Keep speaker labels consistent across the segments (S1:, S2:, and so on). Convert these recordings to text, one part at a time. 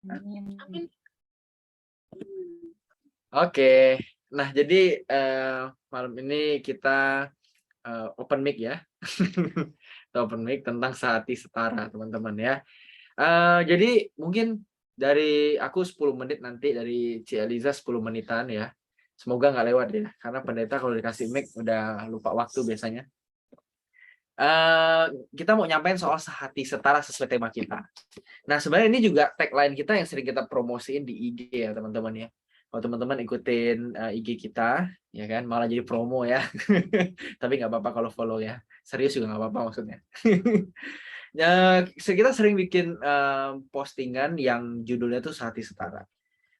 S1: Amin.
S2: Oke. Nah, jadi malam ini kita open mic ya. Kita open mic tentang sehati setara, teman-teman ya. Jadi mungkin dari aku 10 menit, nanti dari Ci Eliza 10 menitan ya. Semoga nggak lewat ya, karena pendeta kalau dikasih mic udah lupa waktu biasanya. Kita mau nyampein soal sehati setara sesuai tema kita. Nah, sebenarnya ini juga tagline kita yang sering kita promosiin di IG ya, teman-teman ya. Kalau teman-teman ikutin IG kita, ya kan, malah jadi promo ya. Tapi nggak apa-apa kalau follow ya. Serius juga nggak apa-apa maksudnya. Ya, kita sering bikin postingan yang judulnya tuh sehati setara.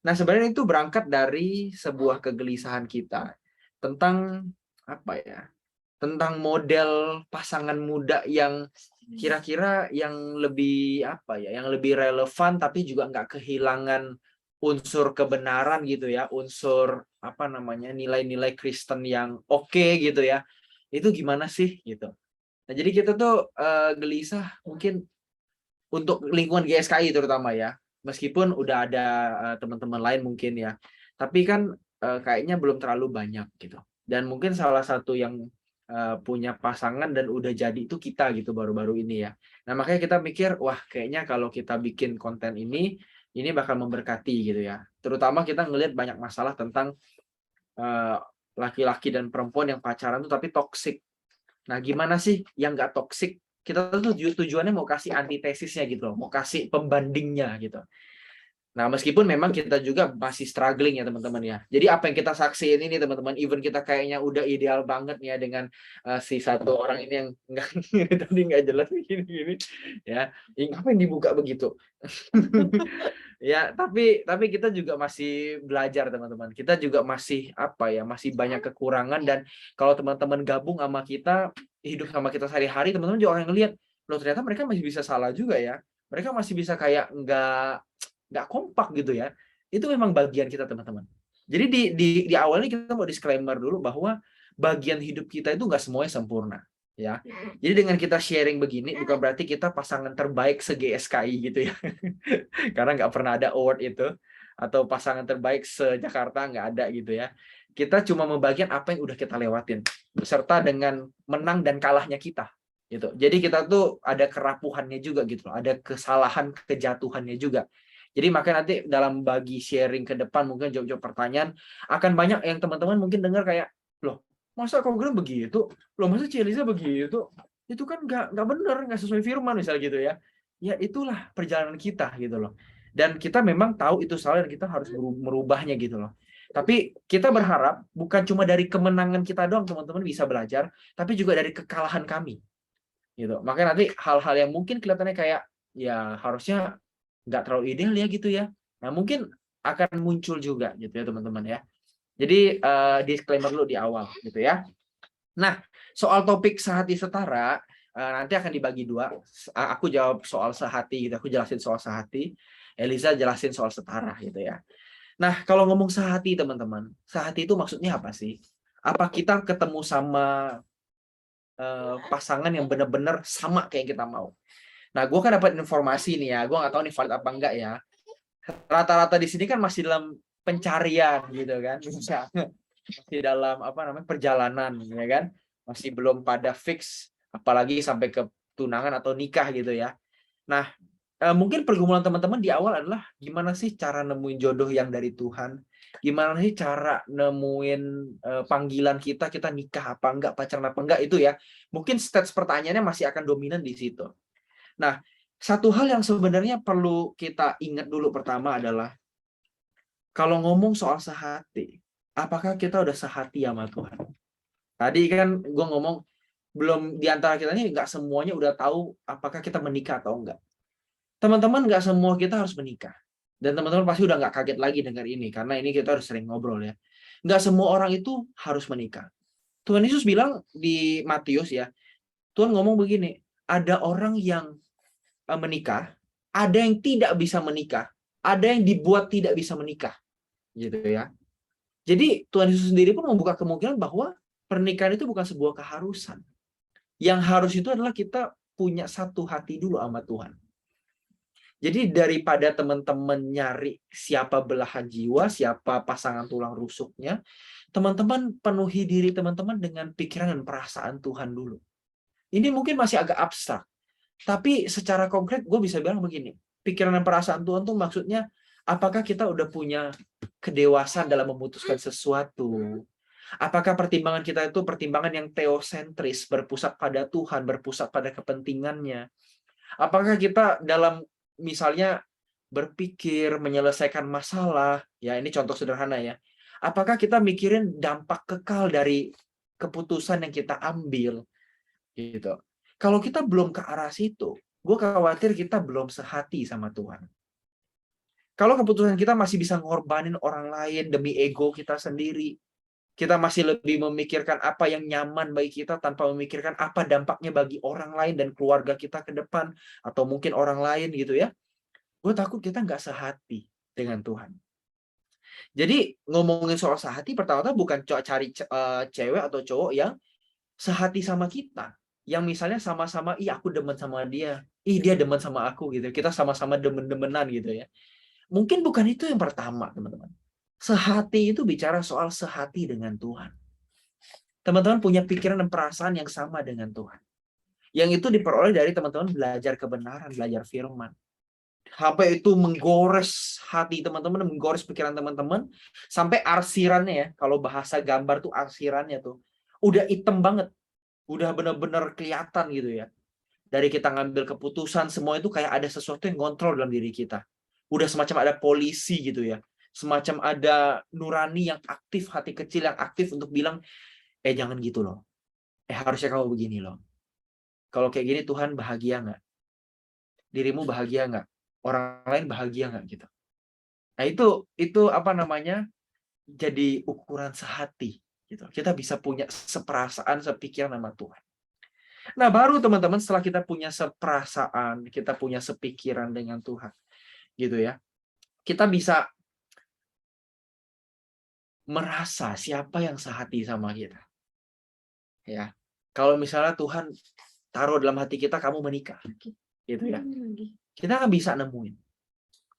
S2: Nah, sebenarnya itu berangkat dari sebuah kegelisahan kita tentang apa ya? Tentang model pasangan muda yang kira-kira yang lebih apa ya, yang lebih relevan tapi juga nggak kehilangan unsur kebenaran gitu ya, unsur apa namanya, nilai-nilai Kristen yang oke gitu ya. Itu gimana sih gitu. Nah, jadi kita tuh gelisah mungkin untuk lingkungan GSKI terutama ya. Meskipun udah ada teman-teman lain mungkin ya. Tapi kan kayaknya belum terlalu banyak gitu. Dan mungkin salah satu yang punya pasangan dan udah jadi itu kita gitu baru-baru ini ya. Nah, makanya kita mikir, wah kayaknya kalau kita bikin konten ini bakal memberkati gitu ya. Terutama kita ngelihat banyak masalah tentang laki-laki dan perempuan yang pacaran tuh tapi toksik. Nah, gimana sih yang nggak toksik? Kita tuh tujuannya mau kasih antitesisnya gitu loh, mau kasih pembandingnya gitu. Nah, meskipun memang kita juga masih struggling ya teman-teman ya. Jadi apa yang kita saksiin ini teman-teman, even kita kayaknya udah ideal banget ya dengan si satu orang ini yang nggak tadi nggak jelas gini-gini ya. Ngapain dibuka begitu? Ya, tapi kita juga masih belajar teman-teman. Kita juga masih apa ya, masih banyak kekurangan, dan kalau teman-teman gabung sama kita, hidup sama kita sehari-hari, teman-teman juga akan ngelihat, loh ternyata mereka masih bisa salah juga ya. Mereka masih bisa kayak nggak kompak gitu ya. Itu memang bagian kita teman-teman. Jadi di awalnya kita mau disclaimer dulu bahwa bagian hidup kita itu nggak semuanya sempurna ya. Jadi dengan kita sharing begini bukan berarti kita pasangan terbaik se-GSKI gitu ya. Karena nggak pernah ada award itu, atau pasangan terbaik se-Jakarta, nggak ada gitu ya. Kita cuma membagikan apa yang udah kita lewatin beserta dengan menang dan kalahnya kita gitu. Jadi kita tuh ada kerapuhannya juga gitu loh, ada kesalahan kejatuhannya juga. Jadi makanya nanti dalam bagi sharing ke depan mungkin jawab-jawab pertanyaan akan banyak yang teman-teman mungkin dengar kayak, loh masa program begitu, loh masa Cieliza begitu, itu kan nggak benar, nggak sesuai firman misalnya gitu ya. Ya itulah perjalanan kita gitu loh. Dan kita memang tahu itu salah dan kita harus merubahnya gitu loh. Tapi kita berharap bukan cuma dari kemenangan kita doang teman-teman bisa belajar, tapi juga dari kekalahan kami gitu. Makanya nanti hal-hal yang mungkin kelihatannya kayak ya harusnya nggak terlalu ideal ya gitu ya. Nah, mungkin akan muncul juga gitu ya teman-teman ya. Jadi disclaimer dulu di awal gitu ya. Nah, soal topik sehati setara nanti akan dibagi dua. Aku jawab soal sehati gitu, aku jelasin soal sehati, Eliza jelasin soal setara gitu ya. Nah, kalau ngomong sehati teman-teman, sehati itu maksudnya apa sih? Apa kita ketemu sama pasangan yang benar-benar sama kayak yang kita mau? Nah, gue kan dapat informasi nih ya, gue nggak tahu nih valid apa enggak ya. Rata-rata di sini kan masih dalam pencarian gitu kan, masih dalam apa namanya perjalanan ya kan, masih belum pada fix, apalagi sampai ke tunangan atau nikah gitu ya. Nah, mungkin pergumulan teman-teman di awal adalah gimana sih cara nemuin jodoh yang dari Tuhan, gimana sih cara nemuin panggilan kita nikah apa enggak, pacaran apa enggak, itu ya mungkin stage pertanyaannya masih akan dominan di situ. Nah, satu hal yang sebenarnya perlu kita ingat dulu pertama adalah kalau ngomong soal sehati, apakah kita udah sehati sama Tuhan? Tadi kan gue ngomong belum, di antara kita ini nggak semuanya udah tahu apakah kita menikah atau enggak. Teman-teman nggak semua kita harus menikah. Dan teman-teman pasti udah nggak kaget lagi dengar ini, karena ini kita harus sering ngobrol ya. Nggak semua orang itu harus menikah. Tuhan Yesus bilang di Matius ya, Tuhan ngomong begini, ada orang yang menikah, ada yang tidak bisa menikah, ada yang dibuat tidak bisa menikah, gitu ya. Jadi Tuhan Yesus sendiri pun membuka kemungkinan bahwa pernikahan itu bukan sebuah keharusan. Yang harus itu adalah kita punya satu hati dulu sama Tuhan. Jadi daripada teman-teman nyari siapa belahan jiwa, siapa pasangan tulang rusuknya, teman-teman penuhi diri teman-teman dengan pikiran dan perasaan Tuhan dulu. Ini mungkin masih agak abstrak, tapi secara konkret gue bisa bilang begini, pikiran dan perasaan Tuhan tuh maksudnya, apakah kita udah punya kedewasaan dalam memutuskan sesuatu? Apakah pertimbangan kita itu pertimbangan yang teosentris, berpusat pada Tuhan, berpusat pada kepentingannya? Apakah kita dalam misalnya berpikir menyelesaikan masalah, ya ini contoh sederhana ya. Apakah kita mikirin dampak kekal dari keputusan yang kita ambil gitu. Kalau kita belum ke arah situ, gue khawatir kita belum sehati sama Tuhan. Kalau keputusan kita masih bisa ngorbanin orang lain demi ego kita sendiri, kita masih lebih memikirkan apa yang nyaman bagi kita tanpa memikirkan apa dampaknya bagi orang lain dan keluarga kita ke depan, atau mungkin orang lain gitu ya. Gue takut kita nggak sehati dengan Tuhan. Jadi ngomongin soal sehati, pertama-tama bukan cari cewek atau cowok yang sehati sama kita. Yang misalnya sama-sama, ih aku demen sama dia, ih dia demen sama aku gitu. Kita sama-sama demen-demenan gitu ya. Mungkin bukan itu yang pertama, teman-teman. Sehati itu bicara soal sehati dengan Tuhan. Teman-teman punya pikiran dan perasaan yang sama dengan Tuhan. Yang itu diperoleh dari teman-teman belajar kebenaran, belajar firman. Sampai itu menggores hati teman-teman, menggores pikiran teman-teman, sampai arsirannya ya, kalau bahasa gambar tuh arsirannya tuh, udah hitam banget, udah benar-benar kelihatan gitu ya. Dari kita ngambil keputusan, semua itu kayak ada sesuatu yang ngontrol dalam diri kita. Udah semacam ada polisi gitu ya. Semacam ada nurani yang aktif, hati kecil yang aktif untuk bilang, jangan gitu loh. Harusnya kamu begini loh. Kalau kayak gini Tuhan bahagia nggak? Dirimu bahagia nggak? Orang lain bahagia nggak gitu? Nah itu apa namanya? Jadi ukuran sehati gitu. Kita bisa punya seperasaan, sepikiran sama Tuhan. Nah, baru teman-teman setelah kita punya seperasaan, kita punya sepikiran dengan Tuhan gitu ya. Kita bisa merasa siapa yang sehati sama kita. Ya. Kalau misalnya Tuhan taruh dalam hati kita kamu menikah gitu ya. Kita nggak bisa nemuin.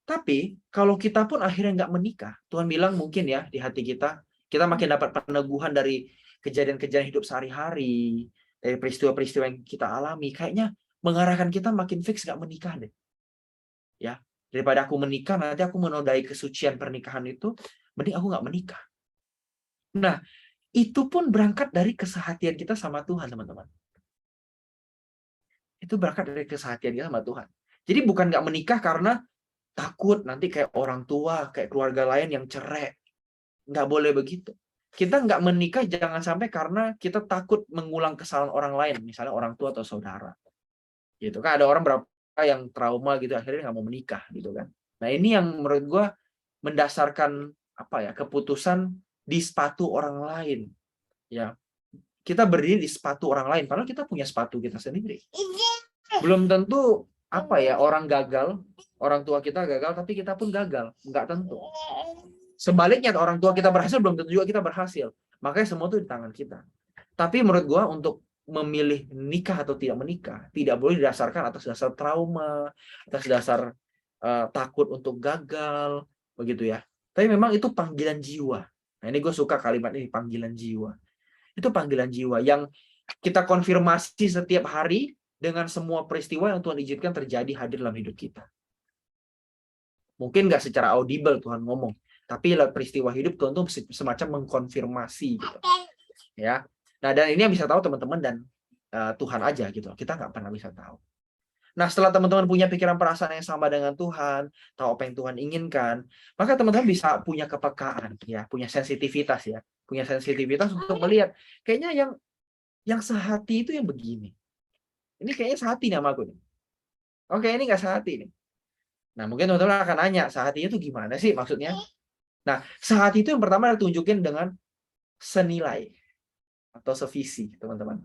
S2: Tapi kalau kita pun akhirnya nggak menikah, Tuhan bilang mungkin ya di hati kita, kita makin dapat peneguhan dari kejadian-kejadian hidup sehari-hari, dari peristiwa-peristiwa yang kita alami, kayaknya mengarahkan kita makin fix nggak menikah deh. Ya, daripada aku menikah nanti aku menodai kesucian pernikahan itu, mending aku nggak menikah. Nah, itu pun berangkat dari kesehatian kita sama Tuhan, teman-teman. Itu berangkat dari kesehatian kita sama Tuhan. Jadi bukan nggak menikah karena takut nanti kayak orang tua, kayak keluarga lain yang cerai. Nggak boleh begitu. Kita nggak menikah jangan sampai karena kita takut mengulang kesalahan orang lain, misalnya orang tua atau saudara. Gitu kan ada orang berapa yang trauma gitu akhirnya nggak mau menikah gitu kan. Nah ini yang menurut gue mendasarkan apa ya keputusan di sepatu orang lain. Ya kita berdiri di sepatu orang lain, padahal kita punya sepatu kita sendiri. Belum tentu apa ya orang gagal, orang tua kita gagal, tapi kita pun gagal, nggak tentu. Sebaliknya orang tua kita berhasil, belum tentu juga kita berhasil. Makanya semua itu di tangan kita. Tapi menurut gua untuk memilih nikah atau tidak menikah tidak boleh didasarkan atas dasar trauma, atas dasar takut untuk gagal, begitu ya. Tapi memang itu panggilan jiwa. Nah ini gue suka kalimat ini, panggilan jiwa. Itu panggilan jiwa yang kita konfirmasi setiap hari dengan semua peristiwa yang Tuhan izinkan terjadi hadir dalam hidup kita. Mungkin nggak secara audible Tuhan ngomong, tapi peristiwa hidup Tuhan tuh semacam mengkonfirmasi gitu. Ya. Nah, dan ini yang bisa tahu teman-teman dan Tuhan aja gitu. Kita nggak pernah bisa tahu. Nah, setelah teman-teman punya pikiran perasaan yang sama dengan Tuhan, tahu apa yang Tuhan inginkan, maka teman-teman bisa punya kepekaan ya, punya sensitivitas ya, punya sensitivitas untuk melihat kayaknya yang sehati itu yang begini. Ini kayaknya sehati nih sama aku nih. Oke, ini nggak sehati nih. Nah, mungkin teman-teman akan nanya, sehati itu gimana sih maksudnya? Nah, sehati itu yang pertama ditunjukin dengan senilai atau sevisi, teman-teman.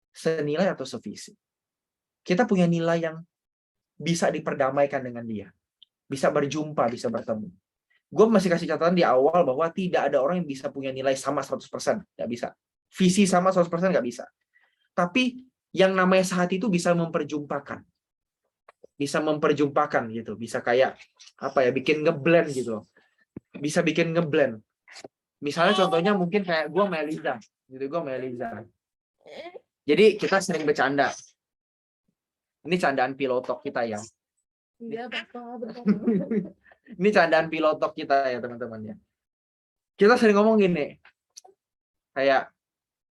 S2: Senilai atau sevisi. Kita punya nilai yang bisa diperdamaikan dengan dia. Bisa berjumpa, bisa bertemu. Gue masih kasih catatan di awal bahwa tidak ada orang yang bisa punya nilai sama 100%. Nggak bisa. Visi sama 100% nggak bisa. Tapi yang namanya sehati itu bisa memperjumpakan. bisa memperjumpakan gitu, bisa kayak apa ya, bikin ngeblend gitu, bisa bikin ngeblend. Misalnya contohnya mungkin kayak gue sama Eliza, gitu, gue sama Eliza. Jadi kita sering bercanda. Ini candaan pilotok kita ya.
S1: Iya, Bapak.
S2: Ini candaan pilotok kita ya teman-teman ya. Kita sering ngomong gini, kayak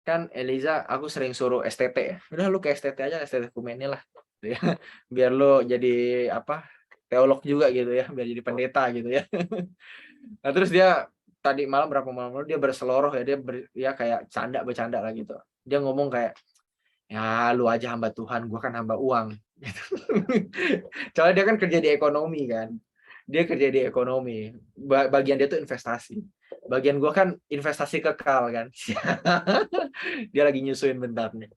S2: kan Eliza, aku sering suruh STT ya. Udah lu ke STT aja, STT Kumene lah. Gitu ya. Biar lu jadi apa? Teolog juga gitu ya, biar jadi pendeta gitu ya. Nah, terus dia tadi malam berapa malam lalu dia berseloroh ya, dia kayak bercanda lah gitu. Dia ngomong kayak, ya lu aja hamba Tuhan, gua kan hamba uang. Gitu. Soalnya dia kan kerja di ekonomi kan. Dia kerja di ekonomi. Bagian dia tuh investasi. Bagian gua kan investasi kekal kan. Dia lagi nyusuin bentar nih.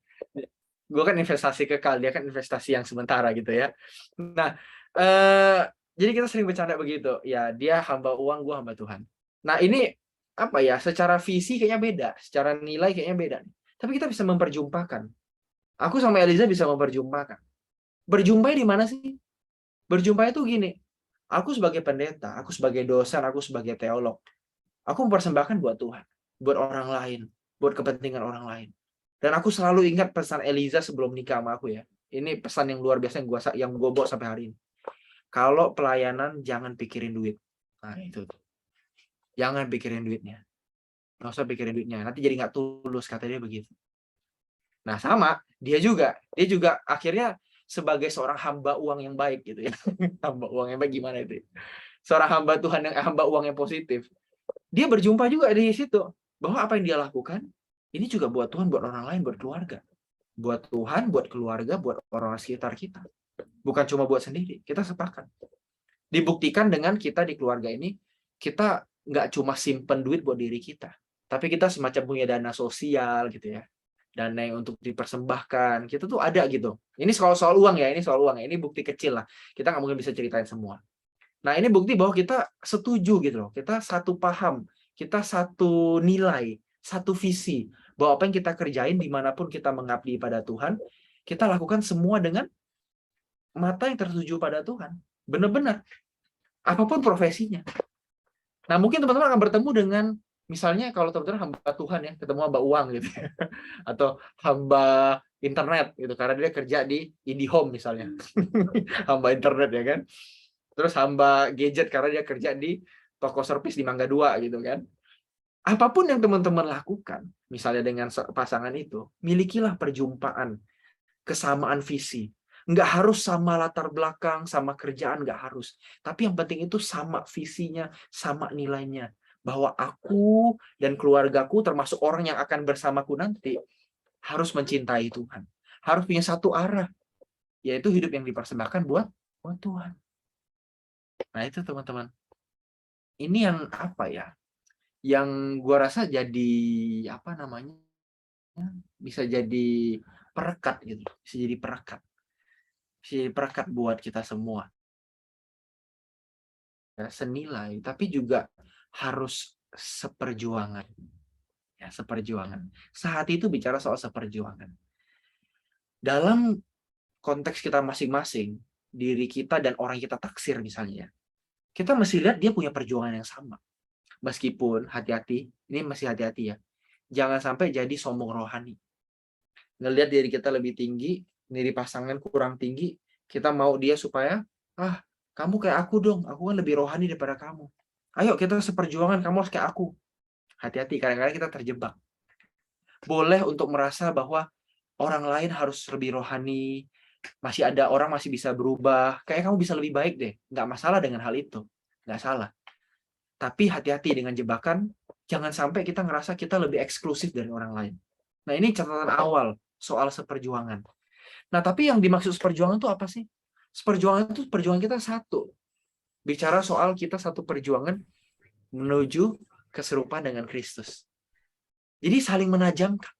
S2: Gua kan investasi kekal, dia kan investasi yang sementara gitu ya. Nah, jadi kita sering bercanda begitu. Ya, dia hamba uang, gua hamba Tuhan. Nah, ini apa ya? Secara visi kayaknya beda, secara nilai kayaknya beda. Tapi kita bisa memperjumpakan. Aku sama Eliza bisa memperjumpakan. Berjumpa di mana sih? Berjumpa itu gini. Aku sebagai pendeta, aku sebagai dosen, aku sebagai teolog. Aku mempersembahkan buat Tuhan, buat orang lain, buat kepentingan orang lain. Dan aku selalu ingat pesan Eliza sebelum nikah sama aku ya. Ini pesan yang luar biasa yang gue bawa sampai hari ini. Kalau pelayanan jangan pikirin duit. Nah, itu. Jangan pikirin duitnya. Nggak usah pikirin duitnya. Nanti jadi nggak tulus, kata dia begitu. Nah, sama. Dia juga akhirnya sebagai seorang hamba uang yang baik gitu ya. Hamba uang yang baik gimana itu? Seorang hamba Tuhan yang hamba uang yang positif. Dia berjumpa juga di situ. Bahwa apa yang dia lakukan, ini juga buat Tuhan, buat orang lain, buat keluarga. Buat Tuhan, buat keluarga, buat orang sekitar kita. Bukan cuma buat sendiri. Kita sepakat. Dibuktikan dengan kita di keluarga ini, kita nggak cuma simpen duit buat diri kita. Tapi kita semacam punya dana sosial gitu ya. Dana yang untuk dipersembahkan. Kita tuh ada gitu. Ini soal uang ya. Ini soal uang ya. Ini bukti kecil lah. Kita nggak mungkin bisa ceritain semua. Nah, ini bukti bahwa kita setuju gitu loh. Kita satu paham. Kita satu nilai. Satu visi. Bahwa apa yang kita kerjain dimanapun kita mengabdi pada Tuhan, kita lakukan semua dengan mata yang tertuju pada Tuhan. Benar-benar. Apapun profesinya. Nah, mungkin teman-teman akan bertemu dengan, misalnya kalau teman-teman hamba Tuhan ya, ketemu hamba uang gitu ya. Atau hamba internet gitu, karena dia kerja di IndiHome misalnya. Hamba internet ya kan. Terus hamba gadget karena dia kerja di toko servis di Mangga 2 gitu kan. Apapun yang teman-teman lakukan, misalnya dengan pasangan itu, milikilah perjumpaan, kesamaan visi. Nggak harus sama latar belakang, sama kerjaan, nggak harus. Tapi yang penting itu sama visinya, sama nilainya. Bahwa aku dan keluargaku, termasuk orang yang akan bersamaku nanti, harus mencintai Tuhan. Harus punya satu arah, yaitu hidup yang dipersembahkan buat Tuhan. Nah itu teman-teman. Ini yang apa ya? Yang gua rasa jadi apa namanya? Bisa jadi perekat gitu. Bisa jadi perekat. Bisa jadi perekat buat kita semua. Ya, senilai, tapi juga harus seperjuangan. Ya, seperjuangan. Saat itu bicara soal seperjuangan. Dalam konteks kita masing-masing, diri kita dan orang kita taksir misalnya, kita mesti lihat dia punya perjuangan yang sama. Meskipun hati-hati, ini masih hati-hati ya. Jangan sampai jadi sombong rohani. Ngelihat diri kita lebih tinggi, diri pasangan kurang tinggi, kita mau dia supaya, kamu kayak aku dong, aku kan lebih rohani daripada kamu. Ayo kita seperjuangan, kamu harus kayak aku. Hati-hati, kadang-kadang kita terjebak. Boleh untuk merasa bahwa orang lain harus lebih rohani, masih ada orang masih bisa berubah, kayak kamu bisa lebih baik deh. Nggak masalah dengan hal itu, nggak salah. Tapi hati-hati dengan jebakan, jangan sampai kita ngerasa kita lebih eksklusif dari orang lain. Nah ini catatan awal soal seperjuangan. Nah tapi yang dimaksud seperjuangan itu apa sih? Seperjuangan itu perjuangan kita satu. Bicara soal kita satu perjuangan menuju keserupaan dengan Kristus. Jadi saling menajamkan.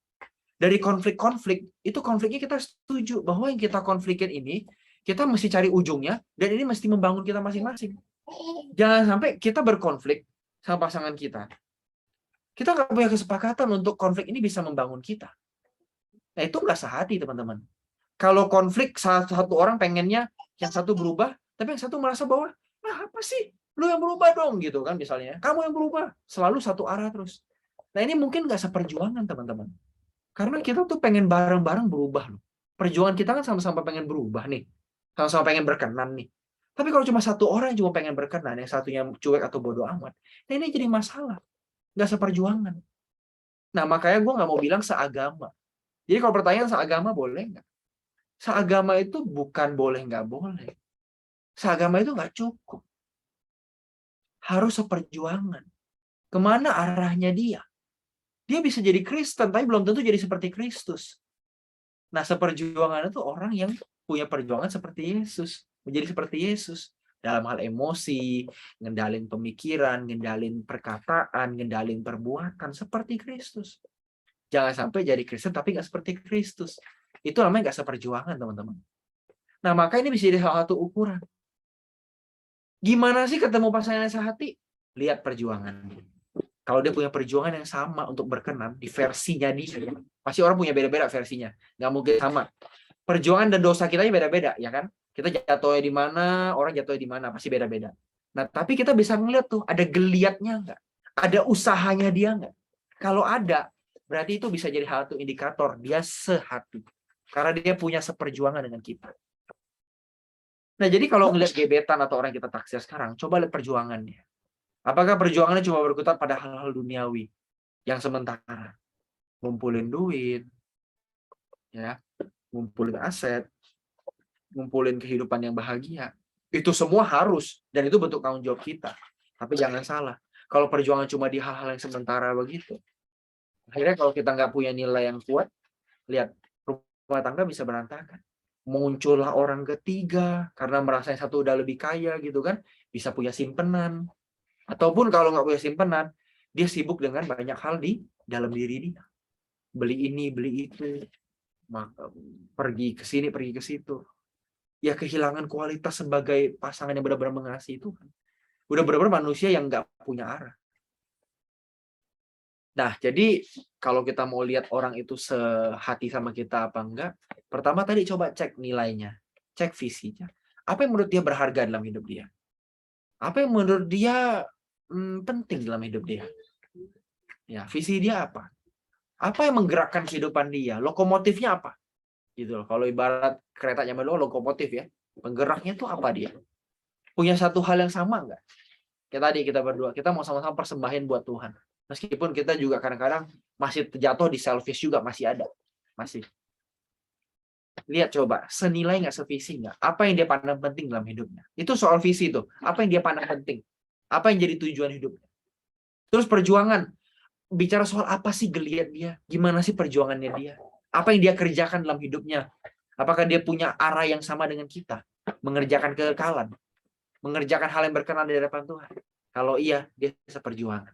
S2: Dari konflik-konflik, itu konfliknya kita setuju bahwa yang kita konflikin ini, kita mesti cari ujungnya, dan ini mesti membangun kita masing-masing. Jangan sampai kita berkonflik sama pasangan kita. Kita nggak punya kesepakatan untuk konflik ini bisa membangun kita. Nah itu nggak sehati teman-teman. Kalau konflik satu orang pengennya Yang satu berubah, tapi yang satu merasa bahwa, apa sih? Lu yang berubah dong, gitu kan misalnya. Kamu yang berubah. Selalu satu arah terus. Nah ini mungkin nggak seperjuangan, teman-teman. Karena kita tuh pengen bareng-bareng berubah loh. Perjuangan kita kan sama-sama pengen berubah nih. Sama-sama pengen berkenan nih. Tapi kalau cuma satu orang yang cuma pengen berkenan, yang satunya cuek atau bodoh amat, nah ini jadi masalah. Nggak seperjuangan. Nah makanya gue nggak mau bilang seagama. Jadi kalau pertanyaan seagama boleh nggak? Seagama itu bukan boleh nggak boleh. Seagama itu nggak cukup. Harus seperjuangan. Kemana arahnya dia? Dia bisa jadi Kristen, tapi belum tentu jadi seperti Kristus. Nah, seperjuangan itu orang yang punya perjuangan seperti Yesus. Menjadi seperti Yesus. Dalam hal emosi, ngendalin pemikiran, ngendalin perkataan, ngendalin perbuatan. Seperti Kristus. Jangan sampai jadi Kristen, tapi nggak seperti Kristus. Itu namanya nggak seperjuangan, teman-teman. Nah, maka ini bisa jadi salah satu ukuran. Gimana sih ketemu pasangan yang sehati? Lihat perjuangan. Kalau dia punya perjuangan yang sama untuk berkenan di versinya dia, pasti orang punya beda-beda versinya, nggak mungkin sama. Perjuangan dan dosa kita beda-beda, ya kan? Kita jatuhnya di mana, orang jatuhnya di mana, pasti beda-beda. Nah, tapi kita bisa ngeliat tuh, ada geliatnya nggak? Ada usahanya dia nggak? Kalau ada, berarti itu bisa jadi satu indikator dia sehati, karena dia punya seperjuangan dengan kita. Nah, jadi kalau ngeliat gebetan atau orang yang kita taksir sekarang, coba lihat perjuangannya. Apakah perjuangannya cuma berkutat pada hal-hal duniawi yang sementara? Ngumpulin duit, ya, ngumpulin aset, ngumpulin kehidupan yang bahagia. Itu semua harus, dan itu bentuk tanggung jawab kita. Tapi jangan salah, kalau perjuangan cuma di hal-hal yang sementara begitu, akhirnya kalau kita nggak punya nilai yang kuat, lihat, rumah tangga bisa berantakan. Muncullah orang ketiga, karena merasa yang satu udah lebih kaya gitu kan, bisa punya simpenan. Ataupun kalau nggak punya simpenan, dia sibuk dengan banyak hal di dalam diri dia. Beli ini, beli itu, pergi ke sini, pergi ke situ. Ya kehilangan kualitas sebagai pasangan yang benar-benar mengasihi Tuhan. Udah benar-benar manusia yang nggak punya arah. Nah, jadi kalau kita mau lihat orang itu sehati sama kita apa enggak, pertama tadi coba cek nilainya, cek visinya. Apa yang menurut dia berharga dalam hidup dia? Apa yang menurut dia penting dalam hidup dia? Ya, visi dia apa? Apa yang menggerakkan kehidupan dia? Lokomotifnya apa? Gitu loh. Kalau ibarat kereta zaman dulu lokomotif ya. Penggeraknya tuh apa dia? Punya satu hal yang sama enggak? Kayak tadi kita berdua, kita mau sama-sama persembahin buat Tuhan. Meskipun kita juga kadang-kadang masih terjatuh di selfish juga, masih ada. Masih. Lihat coba, senilai nggak, sevisi nggak? Apa yang dia pandang penting dalam hidupnya? Itu soal visi tuh. Apa yang dia pandang penting? Apa yang jadi tujuan hidupnya? Terus perjuangan. Bicara soal apa sih geliat dia? Gimana sih perjuangannya dia? Apa yang dia kerjakan dalam hidupnya? Apakah dia punya arah yang sama dengan kita? Mengerjakan kekekalan? Mengerjakan hal yang berkenan di hadapan Tuhan? Kalau iya, dia seperjuangan.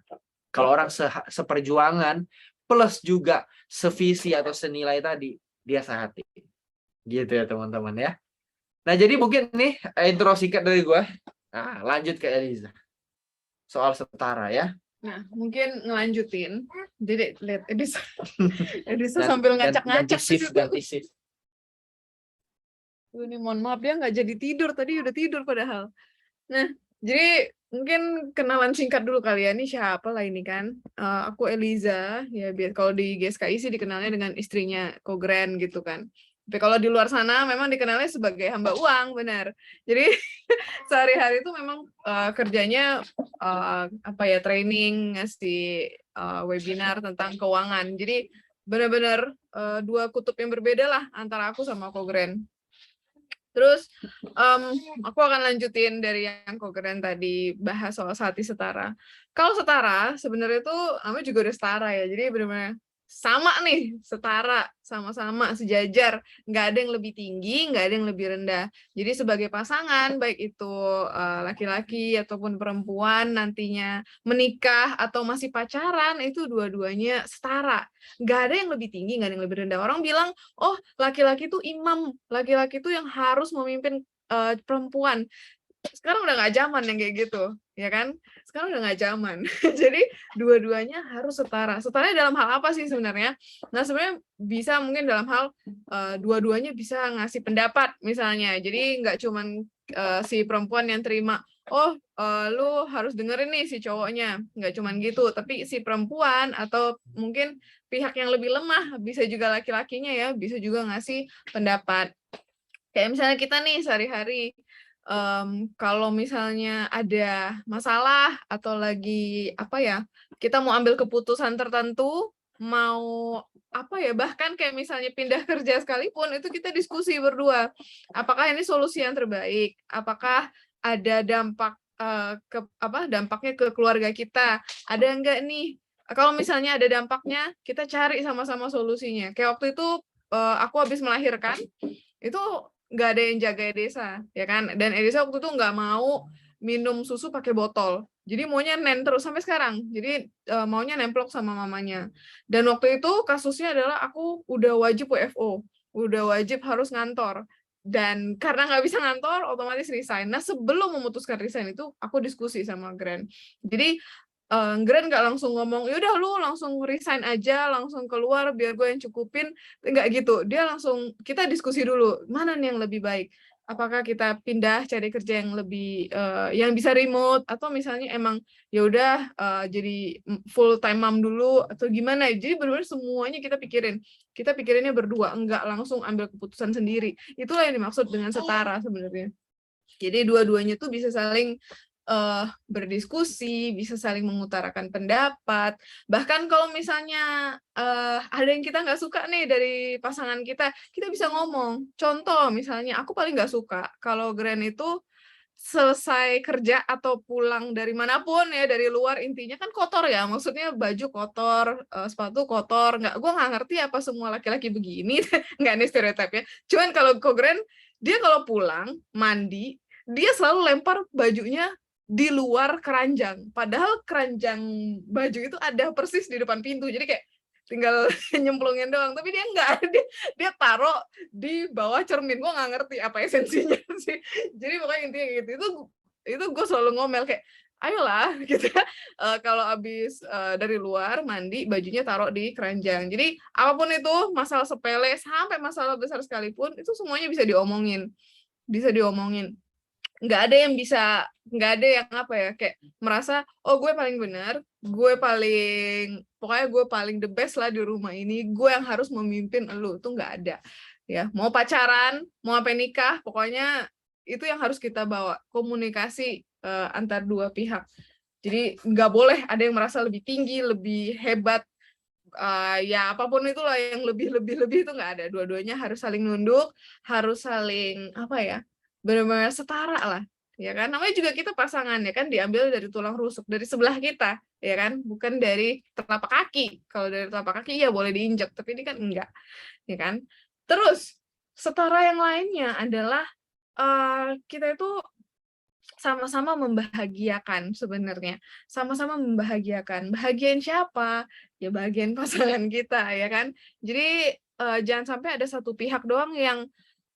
S2: Kalau orang seperjuangan, plus juga sevisi atau senilai tadi, dia sehati. Gitu ya teman-teman ya. Nah jadi mungkin nih intro singkat dari gue. Nah, lanjut ke Eliza. Soal setara ya.
S1: Nah, mungkin ngelanjutin. Jadi lihat Edisa sambil ngacak-ngacak.
S2: Ganti shift.
S1: Ini mohon maaf dia nggak jadi tidur tadi, udah tidur padahal. Nah, jadi mungkin kenalan singkat dulu kali ya. Ini siapa lah ini kan? Aku Eliza, ya biar kalau di GSKI sih dikenalnya dengan istrinya Kogren gitu kan. Tapi kalau di luar sana memang dikenalnya sebagai hamba uang, benar. Jadi sehari-hari itu memang kerjanya training, ngasih webinar tentang keuangan. Jadi benar-benar dua kutub yang berbeda lah antara aku sama Kogren. Terus aku akan lanjutin dari yang Kogren tadi bahas soal hati setara. Kalau setara sebenarnya itu namanya juga udah setara ya. Jadi benar-benar sama nih, setara, sama-sama, sejajar. Nggak ada yang lebih tinggi, nggak ada yang lebih rendah. Jadi sebagai pasangan, baik itu laki-laki ataupun perempuan nantinya menikah atau masih pacaran, itu dua-duanya setara. Nggak ada yang lebih tinggi, nggak ada yang lebih rendah. Orang bilang, oh laki-laki itu imam, laki-laki itu yang harus memimpin perempuan. sekarang udah nggak zaman yang kayak gitu, ya kan? Sekarang udah nggak zaman. Jadi dua-duanya harus setara. Setaranya dalam hal apa sih sebenarnya? Nah, sebenarnya bisa mungkin dalam hal dua-duanya bisa ngasih pendapat misalnya. Jadi nggak cuman si perempuan yang terima, oh lu harus dengerin nih si cowoknya. Nggak cuman gitu, tapi si perempuan atau mungkin pihak yang lebih lemah, bisa juga laki-lakinya ya, bisa juga ngasih pendapat. Kayak misalnya kita nih sehari-hari, kalau misalnya ada masalah atau lagi apa ya, kita mau ambil keputusan tertentu, mau apa ya, bahkan kayak misalnya pindah kerja sekalipun itu kita diskusi berdua. Apakah ini solusi yang terbaik? Apakah ada dampak ke apa, dampaknya ke keluarga kita? Ada enggak nih? Kalau misalnya ada dampaknya, kita cari sama-sama solusinya. Kayak waktu itu aku habis melahirkan, itu nggak ada yang jaga Edesa, ya kan? Dan Edesa waktu itu nggak mau minum susu pakai botol. Jadi maunya nen terus sampai sekarang. Jadi maunya nemplok sama mamanya. Dan waktu itu kasusnya adalah aku udah wajib WFO, udah wajib harus ngantor. Dan karena nggak bisa ngantor, otomatis resign. Nah, sebelum memutuskan resign itu, aku diskusi sama Grand. Jadi Grand nggak langsung ngomong, yaudah lu langsung resign aja, langsung keluar biar gue yang cukupin, nggak gitu. Dia langsung, kita diskusi dulu, mana nih yang lebih baik? Apakah kita pindah cari kerja yang lebih yang bisa remote, atau misalnya emang ya udah jadi full time mom dulu, atau gimana? Jadi benar-benar semuanya kita pikirin. Kita pikirinnya berdua, enggak langsung ambil keputusan sendiri. Itulah yang dimaksud dengan setara sebenarnya. Jadi dua-duanya tuh bisa saling berdiskusi, bisa saling mengutarakan pendapat. Bahkan kalau misalnya ada yang kita nggak suka nih dari pasangan kita bisa ngomong. Contoh misalnya, aku paling nggak suka kalau Grand itu selesai kerja atau pulang dari manapun ya, dari luar, intinya kan kotor ya, maksudnya baju kotor, sepatu kotor, gue nggak ngerti apa semua laki-laki begini, nggak nih stereotipnya. Cuman kalau Grand, dia kalau pulang mandi, dia selalu lempar bajunya di luar keranjang, padahal keranjang baju itu ada persis di depan pintu, jadi kayak tinggal nyemplungin doang, tapi dia enggak, dia taruh di bawah cermin. Gue nggak ngerti apa esensinya sih. Jadi pokoknya intinya gitu. Itu gue selalu ngomel kayak, ayolah kita kalau habis dari luar mandi, bajunya taruh di keranjang. Jadi apapun itu, masalah sepele sampai masalah besar sekalipun, itu semuanya bisa diomongin, nggak ada yang bisa, nggak ada yang apa ya, kayak merasa oh gue paling benar, pokoknya gue paling the best lah di rumah ini, gue yang harus memimpin elu, itu nggak ada ya. Mau pacaran, mau apa nikah, pokoknya itu yang harus kita bawa, komunikasi antar dua pihak. Jadi nggak boleh ada yang merasa lebih tinggi, lebih hebat, ya apapun itulah yang lebih itu nggak ada. Dua-duanya harus saling nunduk, harus saling apa ya, benar-benar setara lah, ya kan? Namanya juga kita pasangan ya kan, diambil dari tulang rusuk, dari sebelah kita, ya kan? Bukan dari telapak kaki. Kalau dari telapak kaki ya boleh diinjak, tapi ini kan enggak, ya kan? Terus setara yang lainnya adalah kita itu sama-sama membahagiakan sebenarnya, sama-sama membahagiakan. Bahagiain siapa? Ya bahagian pasangan kita, ya kan? Jadi jangan sampai ada satu pihak doang yang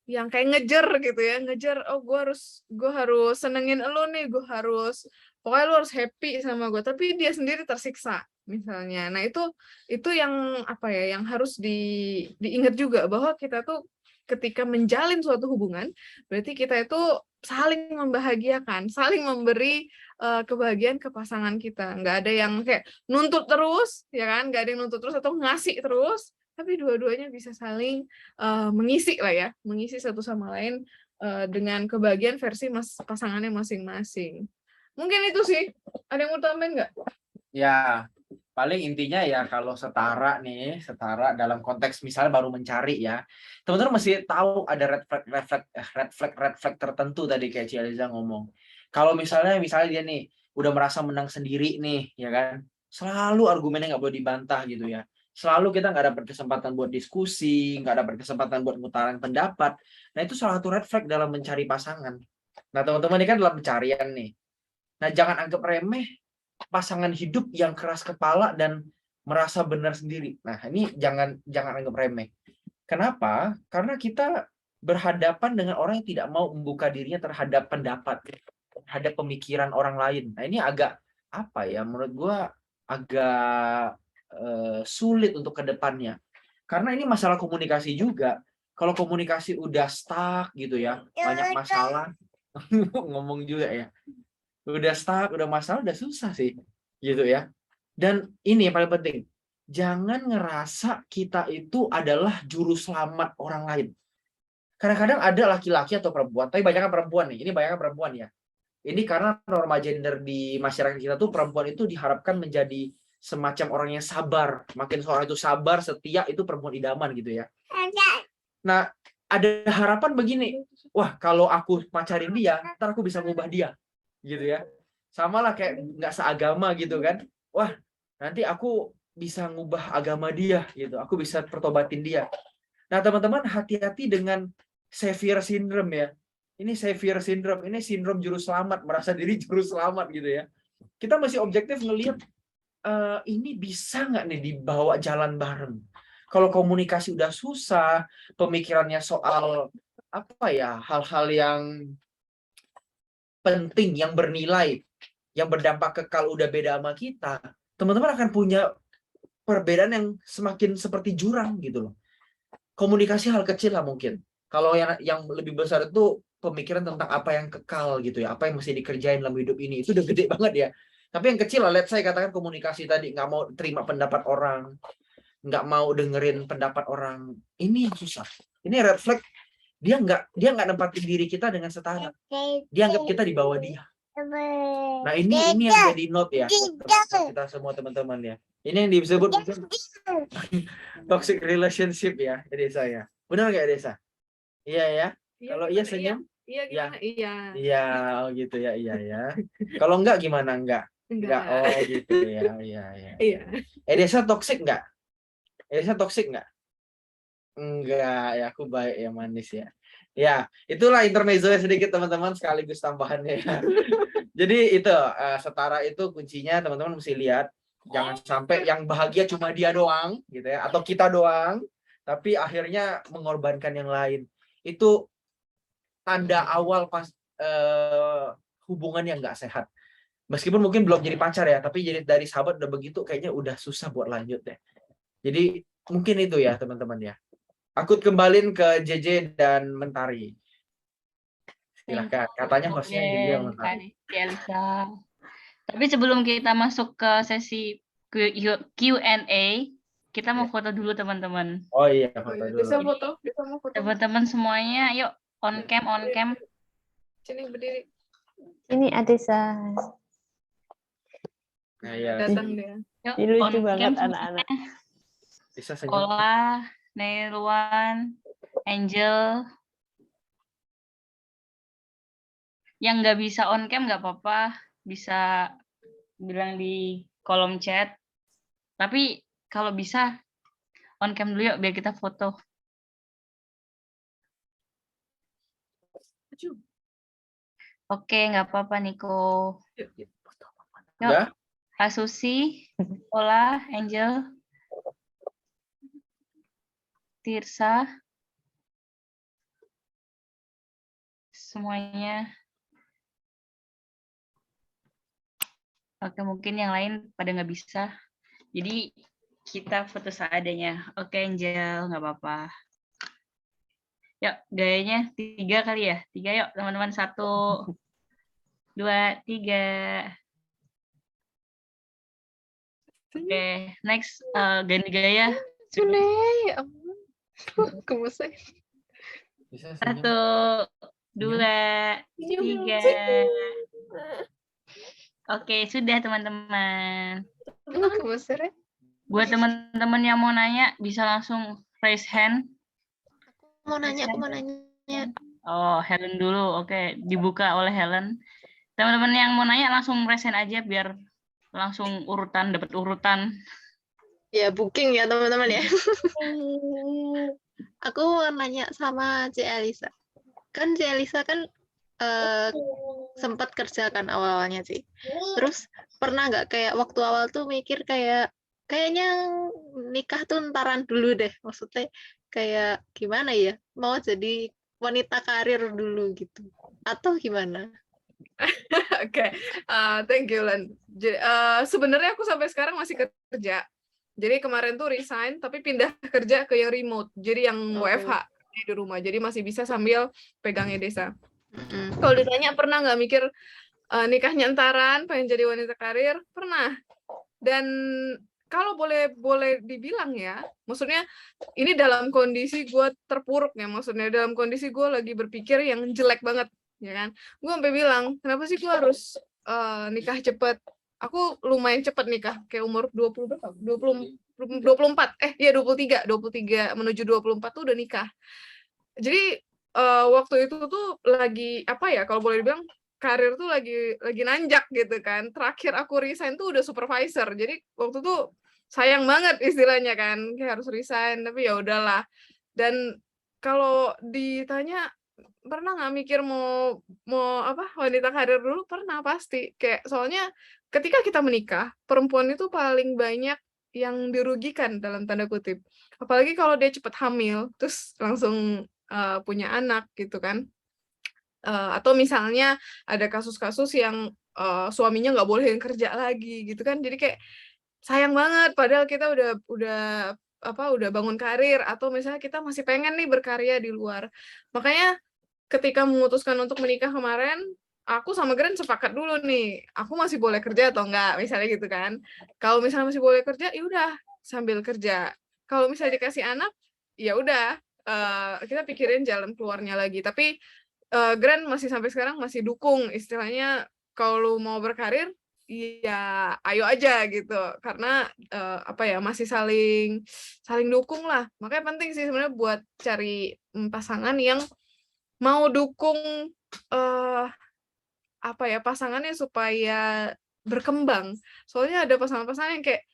S1: kayak ngejar gitu ya, ngejar, oh gue harus senengin elu nih, pokoknya lu harus happy sama gue, tapi dia sendiri tersiksa misalnya. Nah itu yang apa ya, yang harus diingat juga, bahwa kita tuh ketika menjalin suatu hubungan, berarti kita itu saling membahagiakan, saling memberi kebahagiaan ke pasangan kita. Nggak ada yang kayak nuntut terus, ya kan? Nggak ada yang nuntut terus atau ngasih terus, tapi dua-duanya bisa saling mengisi lah ya, mengisi satu sama lain dengan kebahagiaan versi pasangannya masing-masing. Mungkin itu sih. Ada yang mau tambahin nggak?
S2: Ya, paling intinya ya kalau setara dalam konteks misalnya baru mencari ya, teman-teman mesti tahu ada red flag tertentu tadi kayak Cia Liza ngomong. Kalau misalnya dia nih udah merasa menang sendiri nih, ya kan, selalu argumennya nggak boleh dibantah gitu ya. Selalu kita nggak dapat kesempatan buat diskusi, nggak dapat kesempatan buat ngutarin pendapat. Nah itu salah satu red flag dalam mencari pasangan. Nah teman-teman ini kan dalam pencarian nih. Nah jangan anggap remeh pasangan hidup yang keras kepala dan merasa benar sendiri. Nah, ini jangan anggap remeh. Kenapa? Karena kita berhadapan dengan orang yang tidak mau membuka dirinya terhadap pendapat. terhadap pemikiran orang lain. Nah, ini agak apa ya? Menurut gua agak sulit untuk ke depannya. Karena ini masalah komunikasi juga. Kalau komunikasi udah stuck gitu ya, banyak masalah, ngomong juga ya. Udah stuck, udah masalah, udah susah sih. Gitu ya. Dan ini yang paling penting, jangan ngerasa kita itu adalah juru selamat orang lain. Kadang-kadang ada laki-laki atau perempuan, tapi banyaknya perempuan nih. Ini banyaknya perempuan ya. Ini karena norma gender di masyarakat kita tuh perempuan itu diharapkan menjadi semacam orang yang sabar. Makin seorang itu sabar, setia, itu perempuan idaman gitu ya. Nah, ada harapan begini. Wah, kalau aku pacarin dia, ntar aku bisa ngubah dia. Gitu ya. Sama lah kayak nggak seagama gitu kan. Wah, nanti aku bisa ngubah agama dia gitu. Aku bisa pertobatin dia. Nah, teman-teman hati-hati dengan savior syndrome ya. Ini savior syndrome, ini sindrom juru selamat, merasa diri juru selamat gitu ya. Kita masih objektif ngelihat ini bisa nggak nih dibawa jalan bareng. Kalau komunikasi udah susah, pemikirannya soal apa ya, hal-hal yang penting, yang bernilai, yang berdampak kekal udah beda sama kita, teman-teman akan punya perbedaan yang semakin seperti jurang gitu loh. Komunikasi hal kecil lah mungkin. Kalau yang lebih besar itu pemikiran tentang apa yang kekal gitu ya, apa yang mesti dikerjain dalam hidup ini, itu udah gede banget ya. Tapi yang kecil lah, let's say katakan komunikasi tadi, nggak mau terima pendapat orang, nggak mau dengerin pendapat orang, ini yang susah. Ini red flag. Dia nggak nempatin diri kita dengan setara. Dia anggap kita di bawah dia. Nah ini yang jadi note ya buat kita semua teman-teman ya. Ini yang disebut toxic relationship ya, Desa ya. Benar nggak Desa? Iya ya. Kalau iya senyum?
S1: Iya gimana? Iya.
S2: Iya, oh gitu ya, iya ya. Kalau enggak gimana? Enggak. Oh gitu ya, iya ya.
S1: Iya.
S2: Desa toxic nggak? Desa toxic nggak? Enggak, ya aku baik ya, manis ya. Ya, itulah intermezzo sedikit teman-teman, sekaligus tambahannya ya. Jadi itu setara itu kuncinya, teman-teman mesti lihat. Jangan sampai yang bahagia cuma dia doang gitu ya, atau kita doang, tapi akhirnya mengorbankan yang lain. Itu tanda awal pas hubungan yang nggak sehat. Meskipun mungkin belum jadi pacar ya, tapi jadi dari sahabat udah begitu, kayaknya udah susah buat lanjut deh. Jadi mungkin itu ya teman-teman ya. Aku kembalin ke JJ dan Mentari. Silahkan. Katanya hostnya JJ dan Mentari.
S3: Elisa. Tapi sebelum kita masuk ke sesi Q&A, kita mau foto dulu teman-teman.
S2: Oh iya, foto dulu.
S1: Bisa foto? Bisa mau foto?
S3: Teman-teman semuanya, yuk on cam.
S1: Sini berdiri.
S4: Ini Adesa.
S2: Nah, ya.
S1: Datang dia.
S3: Yuk
S4: Ini lucu
S3: on
S4: banget
S3: cam
S4: anak-anak.
S2: Bisa senyum.
S3: Ola, Neilwan, Angel. Yang nggak bisa on cam nggak apa-apa, bisa bilang di kolom chat. Tapi kalau bisa on cam dulu yuk biar kita foto. Oke, nggak apa-apa Niko. Yuk,
S2: Udah?
S3: Asusi, Ola, Angel, Tirsa, semuanya. Oke, mungkin yang lain pada nggak bisa. Jadi kita foto seadanya. Oke, Angel, nggak apa-apa. Yuk, gayanya 3 kali ya. 3 yuk, teman-teman. 1, 2, 3. Oke, next ganti gaya.
S1: Sudah, ya ampun. Kemusai.
S2: Bisa
S3: 1,
S2: senyum.
S3: 2, 3. Oke, sudah teman-teman.
S1: Kemusai.
S3: Buat teman-teman yang mau nanya, bisa langsung raise hand.
S4: Aku mau nanya.
S3: Oh, Helen dulu. Oke, dibuka oleh Helen. Teman-teman yang mau nanya langsung raise hand aja biar langsung urutan, dapat urutan.
S4: Ya, booking ya teman-teman ya. Aku mau nanya sama C. Elisa. Kan C. Elisa kan sempat kerja kan awal-awalnya sih. Terus pernah nggak kayak waktu awal tuh mikir kayaknya nikah tuh ntaran dulu deh. Maksudnya kayak gimana ya? Mau jadi wanita karir dulu gitu. Atau gimana?
S1: Oke, thank you Len. Sebenarnya aku sampai sekarang masih kerja. Jadi kemarin tuh resign, tapi pindah kerja ke yang remote. Jadi yang WFH di rumah. Jadi masih bisa sambil pegangnya desa. Kalau ditanya pernah nggak mikir nikahnya entaran, pengen jadi wanita karir? Pernah. Dan kalau boleh dibilang ya, maksudnya ini dalam kondisi gue terpuruk ya, maksudnya dalam kondisi gue lagi berpikir yang jelek banget, ya kan? Gue sampai bilang, kenapa sih gue harus nikah cepet? Aku lumayan cepet nikah, kayak umur 20 berapa? 24, iya 23 menuju 24 tuh udah nikah. Jadi waktu itu tuh lagi apa ya, kalau boleh dibilang karir tuh lagi nanjak gitu kan. Terakhir aku resign tuh udah supervisor. Jadi waktu tuh sayang banget istilahnya kan, kayak harus resign, tapi ya udahlah. Dan kalau ditanya pernah nggak mikir mau apa wanita karir dulu, pernah pasti. Kayak soalnya ketika kita menikah, perempuan itu paling banyak yang dirugikan dalam tanda kutip. Apalagi kalau dia cepat hamil, terus langsung punya anak gitu kan. Atau misalnya ada kasus-kasus yang suaminya nggak bolehin kerja lagi gitu kan, jadi kayak sayang banget padahal kita udah bangun karir, atau misalnya kita masih pengen nih berkarya di luar. Makanya ketika memutuskan untuk menikah kemarin, aku sama Gren sepakat dulu nih, aku masih boleh kerja atau enggak, misalnya gitu kan. Kalau misalnya masih boleh kerja, ya udah sambil kerja. Kalau misalnya dikasih anak, ya udah kita pikirin jalan keluarnya lagi. Tapi Gren masih sampai sekarang masih dukung, istilahnya kalau lu mau berkarir, ya ayo aja gitu. Karena apa ya, masih saling dukung lah. Makanya penting sih sebenarnya buat cari pasangan yang mau dukung apa ya, pasangannya supaya berkembang. Soalnya ada pasangan-pasangan yang kayak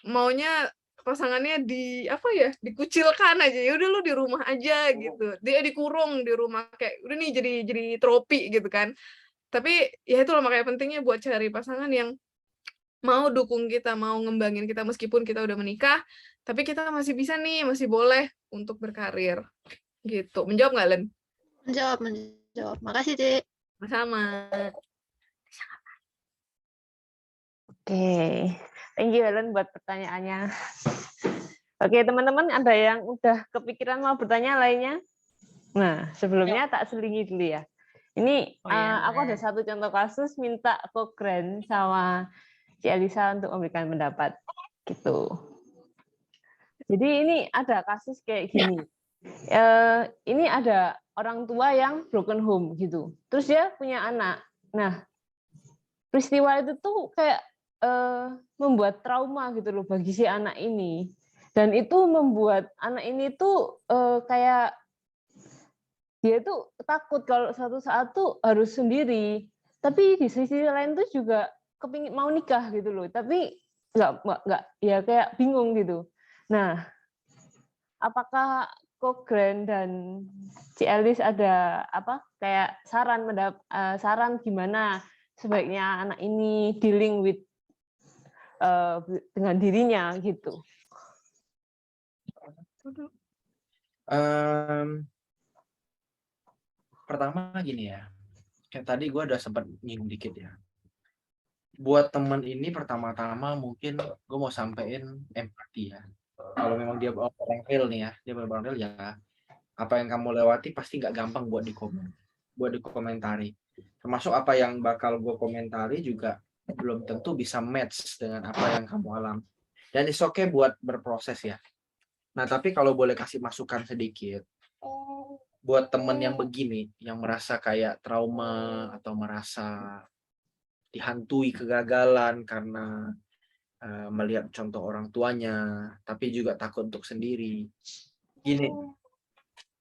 S1: maunya pasangannya apa ya, dikucilkan aja. Ya udah lu di rumah aja gitu. Dia dikurung di rumah, kayak udah nih jadi tropi gitu kan. Tapi ya itulah makanya pentingnya buat cari pasangan yang mau dukung kita, mau ngembangin kita meskipun kita udah menikah, tapi kita masih bisa nih, masih boleh untuk berkarir. Gitu. Menjawab nggak, Len?
S4: Menjawab. Makasih, Cik.
S1: Sama.
S5: Oke, thank you Helen buat pertanyaannya. Oke, teman-teman ada yang udah kepikiran mau bertanya lainnya? Nah, sebelumnya tak selingi dulu ya. Ini aku ada satu contoh kasus minta co-grant sama Ci Elisa untuk memberikan pendapat gitu. Jadi ini ada kasus kayak gini. Ini ada orang tua yang broken home gitu. Terus dia punya anak. Nah, peristiwa itu tuh kayak membuat trauma gitu loh bagi si anak ini. Dan itu membuat anak ini tuh kayak dia tuh takut kalau suatu saat tuh harus sendiri. Tapi di sisi lain tuh juga kepingin mau nikah gitu loh. Tapi nggak ya kayak bingung gitu. Nah, apakah co-grant dan Ci Elis ada apa kayak saran gimana sebaiknya anak ini dealing with dengan dirinya gitu?
S2: Pertama gini ya, kayak tadi gue udah sempat nyinggung dikit ya. Buat temen ini pertama-tama mungkin gue mau sampein empati ya. Kalau memang dia orang real nih ya, dia orang real ya. Apa yang kamu lewati pasti nggak gampang buat dikomentari. Termasuk apa yang bakal gue komentari juga belum tentu bisa match dengan apa yang kamu alami. Dan it's okay buat berproses ya. Nah, tapi kalau boleh kasih masukan sedikit, buat temen yang begini, yang merasa kayak trauma atau merasa dihantui kegagalan karena melihat contoh orang tuanya, tapi juga takut untuk sendiri. Gini,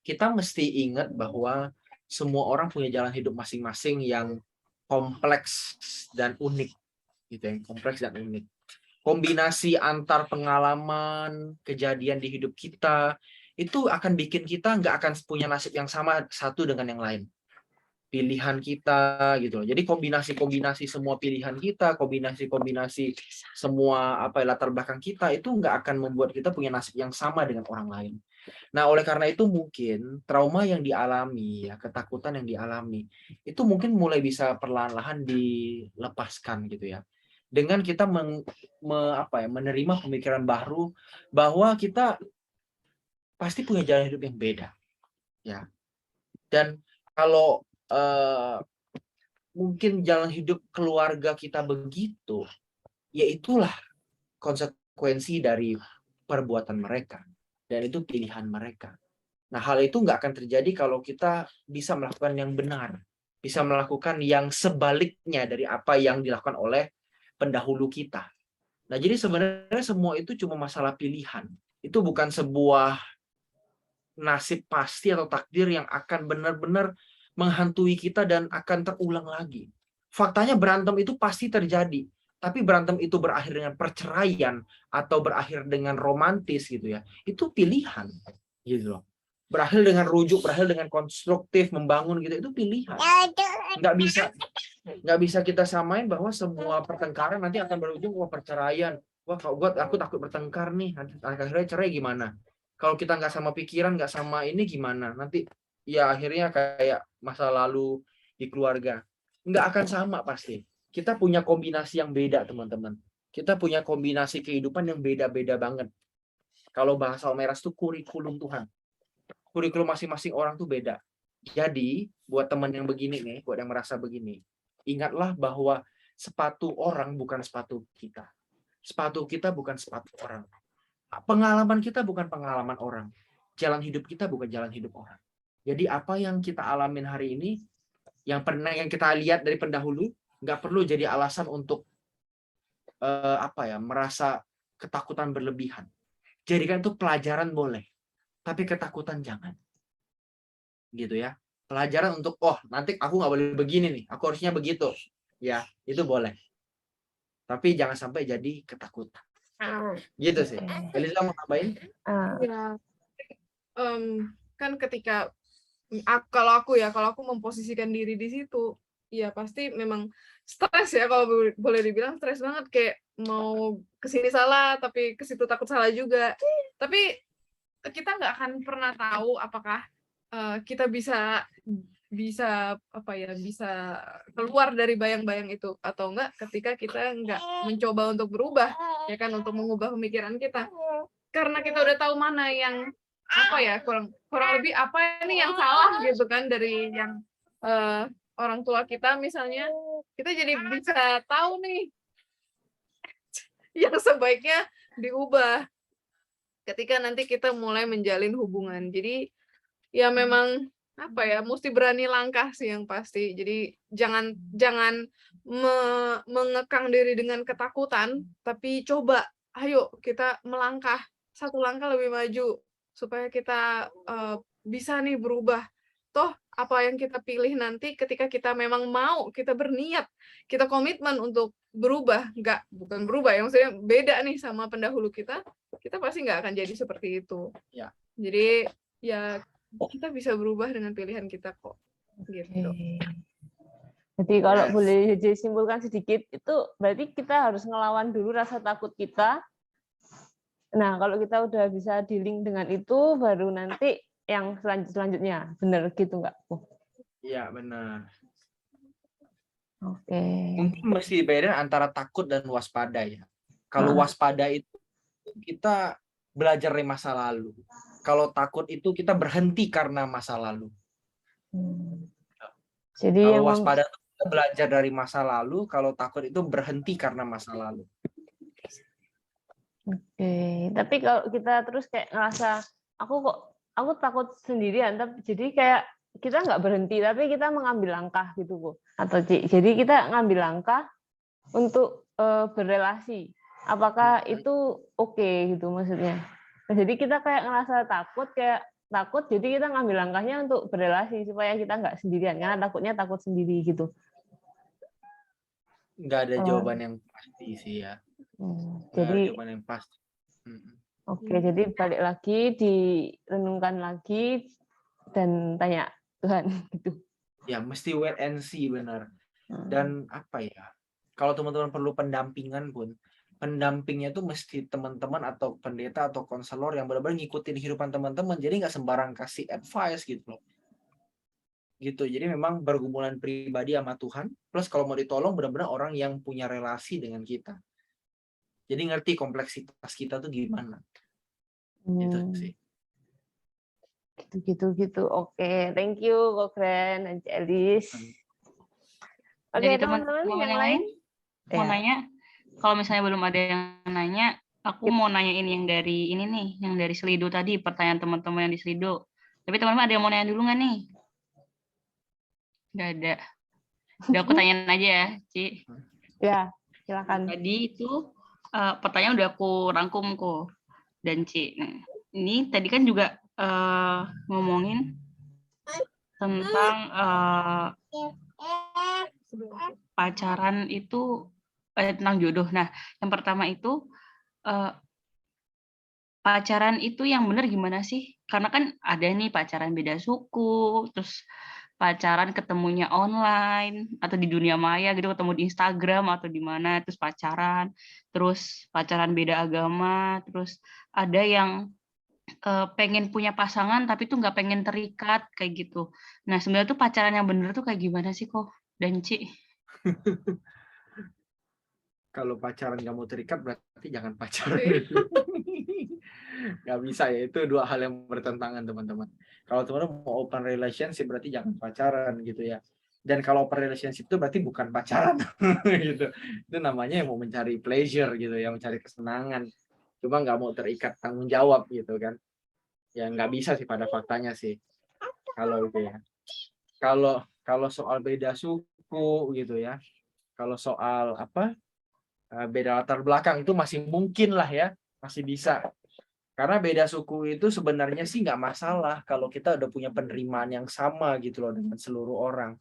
S2: kita mesti ingat bahwa semua orang punya jalan hidup masing-masing yang kompleks dan unik, gitu, yang kompleks dan unik. Kombinasi antar pengalaman, kejadian di hidup kita itu akan bikin kita nggak akan punya nasib yang sama satu dengan yang lain. Pilihan kita gitu. Jadi kombinasi semua pilihan kita, kombinasi semua latar belakang kita itu nggak akan membuat kita punya nasib yang sama dengan orang lain. Nah, oleh karena itu mungkin trauma yang dialami, ya, ketakutan yang dialami, itu mungkin mulai bisa perlahan-lahan dilepaskan gitu ya. Dengan kita menerima pemikiran baru bahwa kita pasti punya jalan hidup yang beda, ya. Dan kalau mungkin jalan hidup keluarga kita begitu, ya itulah konsekuensi dari perbuatan mereka. Dan itu pilihan mereka. Nah, hal itu nggak akan terjadi kalau kita bisa melakukan yang benar. Bisa melakukan yang sebaliknya dari apa yang dilakukan oleh pendahulu kita. Nah, jadi sebenarnya semua itu cuma masalah pilihan. Itu bukan sebuah nasib pasti atau takdir yang akan benar-benar menghantui kita dan akan terulang lagi. Faktanya berantem itu pasti terjadi. Tapi berantem itu berakhir dengan perceraian atau berakhir dengan romantis gitu ya. Itu pilihan gitu loh. Berakhir dengan rujuk, berakhir dengan konstruktif, membangun gitu, itu pilihan. Nggak bisa kita samain bahwa semua pertengkaran nanti akan berujung ke perceraian. Wah, aku takut bertengkar nih, nanti akhirnya cerai gimana? Kalau kita nggak sama pikiran, nggak sama ini gimana? Nanti ya akhirnya kayak masa lalu di keluarga. Nggak akan sama pasti. Kita punya kombinasi yang beda, teman-teman. Kita punya kombinasi kehidupan yang beda-beda banget. Kalau bahasa Omeras itu kurikulum Tuhan. Kurikulum masing-masing orang tuh beda. Jadi, buat teman yang begini nih, buat yang merasa begini, ingatlah bahwa sepatu orang bukan sepatu kita. Sepatu kita bukan sepatu orang. Pengalaman kita bukan pengalaman orang. Jalan hidup kita bukan jalan hidup orang. Jadi apa yang kita alamin hari ini, yang kita lihat dari pendahulu, nggak perlu jadi alasan untuk merasa ketakutan berlebihan. Jadikan itu pelajaran boleh, tapi ketakutan jangan. Gitu ya. Pelajaran untuk, nanti aku nggak boleh begini nih, aku harusnya begitu. Ya, itu boleh. Tapi jangan sampai jadi ketakutan. Gitu sih. Elisa mau tambahin?
S1: Ya, kan ketika kalau aku memposisikan diri di situ, ya pasti memang stres ya, kalau boleh dibilang stres banget, kayak mau kesini salah tapi ke situ takut salah juga. Tapi kita nggak akan pernah tahu apakah kita bisa keluar dari bayang-bayang itu atau enggak ketika kita nggak mencoba untuk berubah, ya kan, untuk mengubah pemikiran kita. Karena kita udah tahu mana yang kurang lebih apa nih yang salah gitu kan, dari yang orang tua kita misalnya, kita jadi bisa tahu nih yang sebaiknya diubah ketika nanti kita mulai menjalin hubungan. Jadi ya memang mesti berani langkah sih yang pasti. Jadi jangan mengekang diri dengan ketakutan, tapi coba ayo kita melangkah satu langkah lebih maju supaya kita bisa nih berubah. Toh apa yang kita pilih nanti ketika kita memang mau, kita berniat, kita komitmen untuk berubah, bukan berubah ya, maksudnya beda nih sama pendahulu kita pasti nggak akan jadi seperti itu.
S2: Ya.
S1: Jadi ya kita bisa berubah dengan pilihan kita kok. Gitu.
S5: Jadi kalau boleh disimpulkan sedikit, itu berarti kita harus ngelawan dulu rasa takut kita. Nah, kalau kita udah bisa dealing dengan itu, baru nanti yang selanjutnya. Benar gitu nggak?
S2: Iya, benar.
S5: Oke.
S2: Mungkin mesti beda antara takut dan waspada ya. Kalau waspada itu kita belajar dari masa lalu. Kalau takut itu kita berhenti karena masa lalu.
S5: Jadi
S2: kalau waspada itu kita belajar dari masa lalu, kalau takut itu berhenti karena masa lalu.
S5: Oke, tapi kalau kita terus kayak ngerasa aku takut sendirian, tapi jadi kayak kita nggak berhenti, tapi kita mengambil langkah gitu kok. Atau jadi kita ngambil langkah untuk berrelasi. Apakah itu oke gitu maksudnya? Nah, jadi kita kayak ngerasa takut, jadi kita ngambil langkahnya untuk berrelasi supaya kita nggak sendirian, karena takutnya takut sendiri gitu.
S2: Nggak ada jawaban yang pasti sih ya.
S5: Jadi
S2: jawaban yang pasti.
S5: Oke, jadi balik lagi, direnungkan lagi dan tanya Tuhan gitu.
S2: Ya, mesti wait and see, benar. Dan kalau teman-teman perlu pendampingan pun, pendampingnya itu mesti teman-teman atau pendeta atau konselor yang benar-benar ngikutin kehidupan teman-teman, jadi nggak sembarang kasih advice gitu loh. Gitu. Jadi memang bergumulan pribadi sama Tuhan, plus kalau mau ditolong benar-benar orang yang punya relasi dengan kita. Jadi ngerti kompleksitas kita tuh gimana. Gitu sih.
S5: Gitu. Oke, thank you Kogren dan Cik Elis. Oke,
S3: Dari
S5: teman-teman
S3: teman-teman
S5: yang lain?
S3: mau
S5: Ya.
S3: nanya, kalau misalnya belum ada yang nanya, aku mau nanyain yang dari ini nih, yang dari Selido tadi, pertanyaan teman-teman yang di Selido. Tapi teman-teman ada yang mau nanya dulu nggak nih? Nggak ada. Udah aku tanyain aja ya, Ci.
S5: Ya, silakan.
S3: Tadi itu pertanyaan udah aku rangkum kok. Dan Ci, ini tadi kan juga ngomongin tentang pacaran itu tentang jodoh. Nah, yang pertama itu pacaran itu yang benar gimana sih? Karena kan ada nih pacaran beda suku, terus pacaran ketemunya online atau di dunia maya gitu, ketemu di Instagram atau di mana, terus pacaran beda agama, terus ada yang pengen punya pasangan tapi tuh nggak pengen terikat kayak gitu. Nah, sebenarnya tuh pacaran yang benar tuh kayak gimana sih kok? Dan Ci?
S2: Kalau pacaran nggak mau terikat berarti jangan pacaran.
S1: Oke.
S2: Nggak bisa ya, itu dua hal yang bertentangan teman-teman. Kalau teman-teman mau open relationship berarti jangan pacaran gitu ya. Dan kalau open relationship itu berarti bukan pacaran gitu. Itu namanya yang mau mencari pleasure gitu ya, mencari kesenangan. Cuma nggak mau terikat tanggung jawab gitu kan. Ya nggak bisa sih pada faktanya sih. Kalau itu ya. Kalau soal beda suku gitu ya. Kalau soal beda latar belakang itu masih mungkin lah ya, masih bisa. Karena beda suku itu sebenarnya sih nggak masalah kalau kita udah punya penerimaan yang sama gitu loh dengan seluruh orang.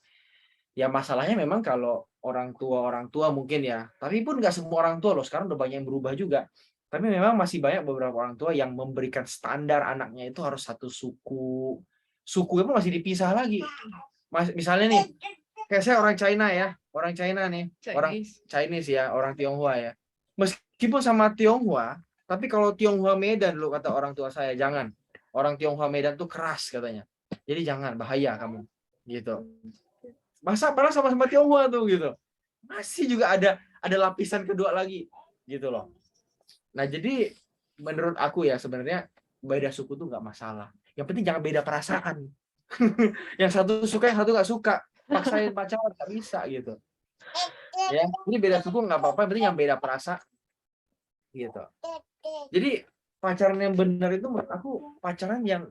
S2: Ya masalahnya memang kalau orang tua mungkin ya, tapi pun nggak semua orang tua loh, sekarang udah banyak yang berubah juga. Tapi memang masih banyak beberapa orang tua yang memberikan standar anaknya itu harus satu suku. Suku itu masih dipisah lagi. Misalnya nih, kayak saya orang China ya, orang China nih, orang Chinese ya, orang Tionghoa ya. Meskipun sama Tionghoa, tapi kalau Tionghoa Medan lu kata orang tua saya jangan. Orang Tionghoa Medan tuh keras katanya. Jadi jangan, bahaya kamu. Gitu. Masa padahal sama-sama Tionghoa tuh gitu. Masih juga ada lapisan kedua lagi gitu loh. Nah, jadi menurut aku ya sebenarnya beda suku tuh nggak masalah. Yang penting jangan beda perasaan. Yang satu suka, yang satu nggak suka. Paksain pacaran nggak bisa gitu. Ya, ini beda suku nggak apa-apa, yang penting yang beda perasaan gitu. Jadi pacaran yang benar itu menurut aku pacaran yang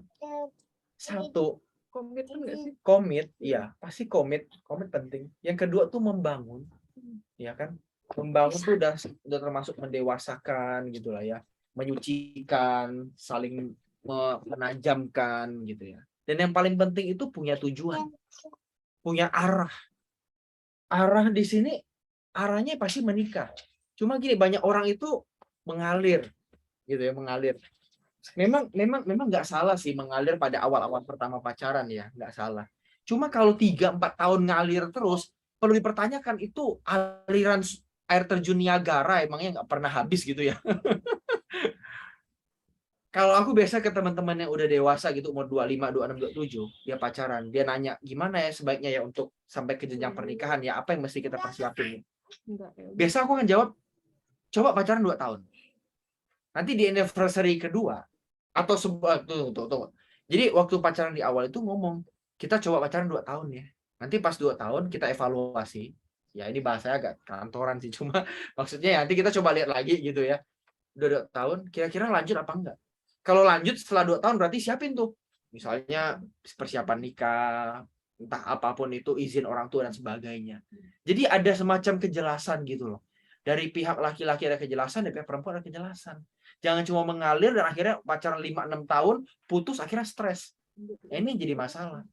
S2: satu
S1: Komitmen nggak sih?
S2: komit, iya pasti komit penting. Yang kedua tuh membangun, ya kan? Membangun tuh udah termasuk mendewasakan gitulah ya, menyucikan, saling menajamkan gitu ya. Dan yang paling penting itu punya tujuan, punya arah. Arah di sini arahnya pasti menikah. Cuma gini, banyak orang itu mengalir gitu ya, mengalir. Memang nggak salah sih mengalir pada awal-awal pertama pacaran ya, nggak salah. Cuma kalau 3-4 tahun ngalir terus, perlu dipertanyakan itu aliran air terjun Niagara emangnya nggak pernah habis gitu ya. Kalau aku biasa ke teman-teman yang udah dewasa gitu, umur 25, 26, 27, dia pacaran, dia nanya gimana ya sebaiknya ya untuk sampai ke jenjang pernikahan ya, apa yang mesti kita persiapin. Biasa aku akan jawab, coba pacaran 2 tahun. Nanti di anniversary kedua atau tunggu. Jadi waktu pacaran di awal itu ngomong, kita coba pacaran 2 tahun ya. Nanti pas 2 tahun kita evaluasi. Ya ini bahasanya agak kantoran sih, cuma maksudnya ya nanti kita coba lihat lagi gitu ya. Udah 2 tahun, kira-kira lanjut apa enggak? Kalau lanjut setelah 2 tahun berarti siapin tuh. Misalnya persiapan nikah, entah apapun itu, izin orang tua dan sebagainya. Jadi ada semacam kejelasan gitu loh. Dari pihak laki-laki ada kejelasan, dari pihak perempuan ada kejelasan. Jangan cuma mengalir dan akhirnya pacaran 5-6 tahun, putus akhirnya stres. Ini jadi masalah.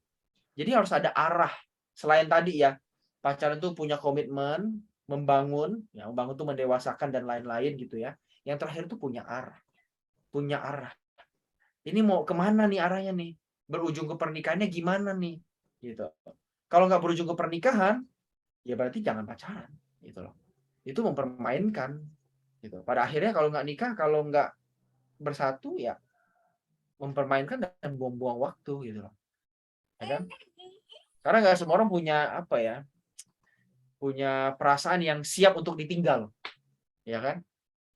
S2: Jadi harus ada arah. Selain tadi ya, pacaran itu punya komitmen, membangun tuh mendewasakan dan lain-lain gitu ya. Yang terakhir itu punya arah. Punya arah. Ini mau kemana nih arahnya nih? Berujung ke pernikahannya gimana nih? Gitu. Kalau nggak berujung ke pernikahan, ya berarti jangan pacaran. Gitu loh. Itu mempermainkan. gitu. Pada akhirnya kalau nggak nikah, kalau nggak bersatu ya mempermainkan dan buang-buang waktu gitu loh, ya kan? Karena nggak semua orang punya apa ya, punya perasaan yang siap untuk ditinggal, ya kan?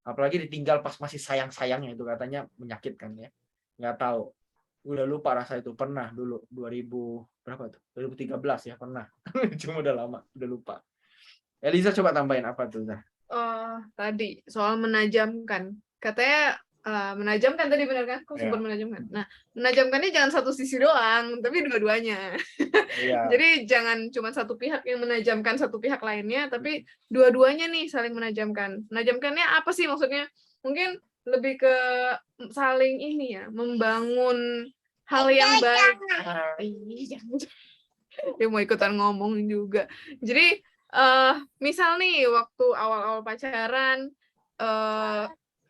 S2: Apalagi ditinggal pas masih sayang-sayangnya, itu katanya menyakitkan ya. Nggak tahu, udah lupa rasa itu. Pernah dulu 2000 berapa tuh, 2013 ya, pernah. Cuma udah lama, udah lupa. Eliza coba tambahin apa tuh, Zah?
S1: Tadi soal menajamkan, katanya menajamkan tadi benar kan? Kok
S2: Iya.
S1: sebut menajamkan? Nah, menajamkannya jangan satu sisi doang, tapi dua-duanya.
S2: Iya.
S1: Jadi jangan cuma satu pihak yang menajamkan satu pihak lainnya, tapi dua-duanya nih saling menajamkan. Menajamkannya apa sih maksudnya? Mungkin lebih ke saling ini ya, membangun hal yang baik. Ih, jangan. Dia mau ikutan ngomong juga. Jadi misal nih waktu awal-awal pacaran,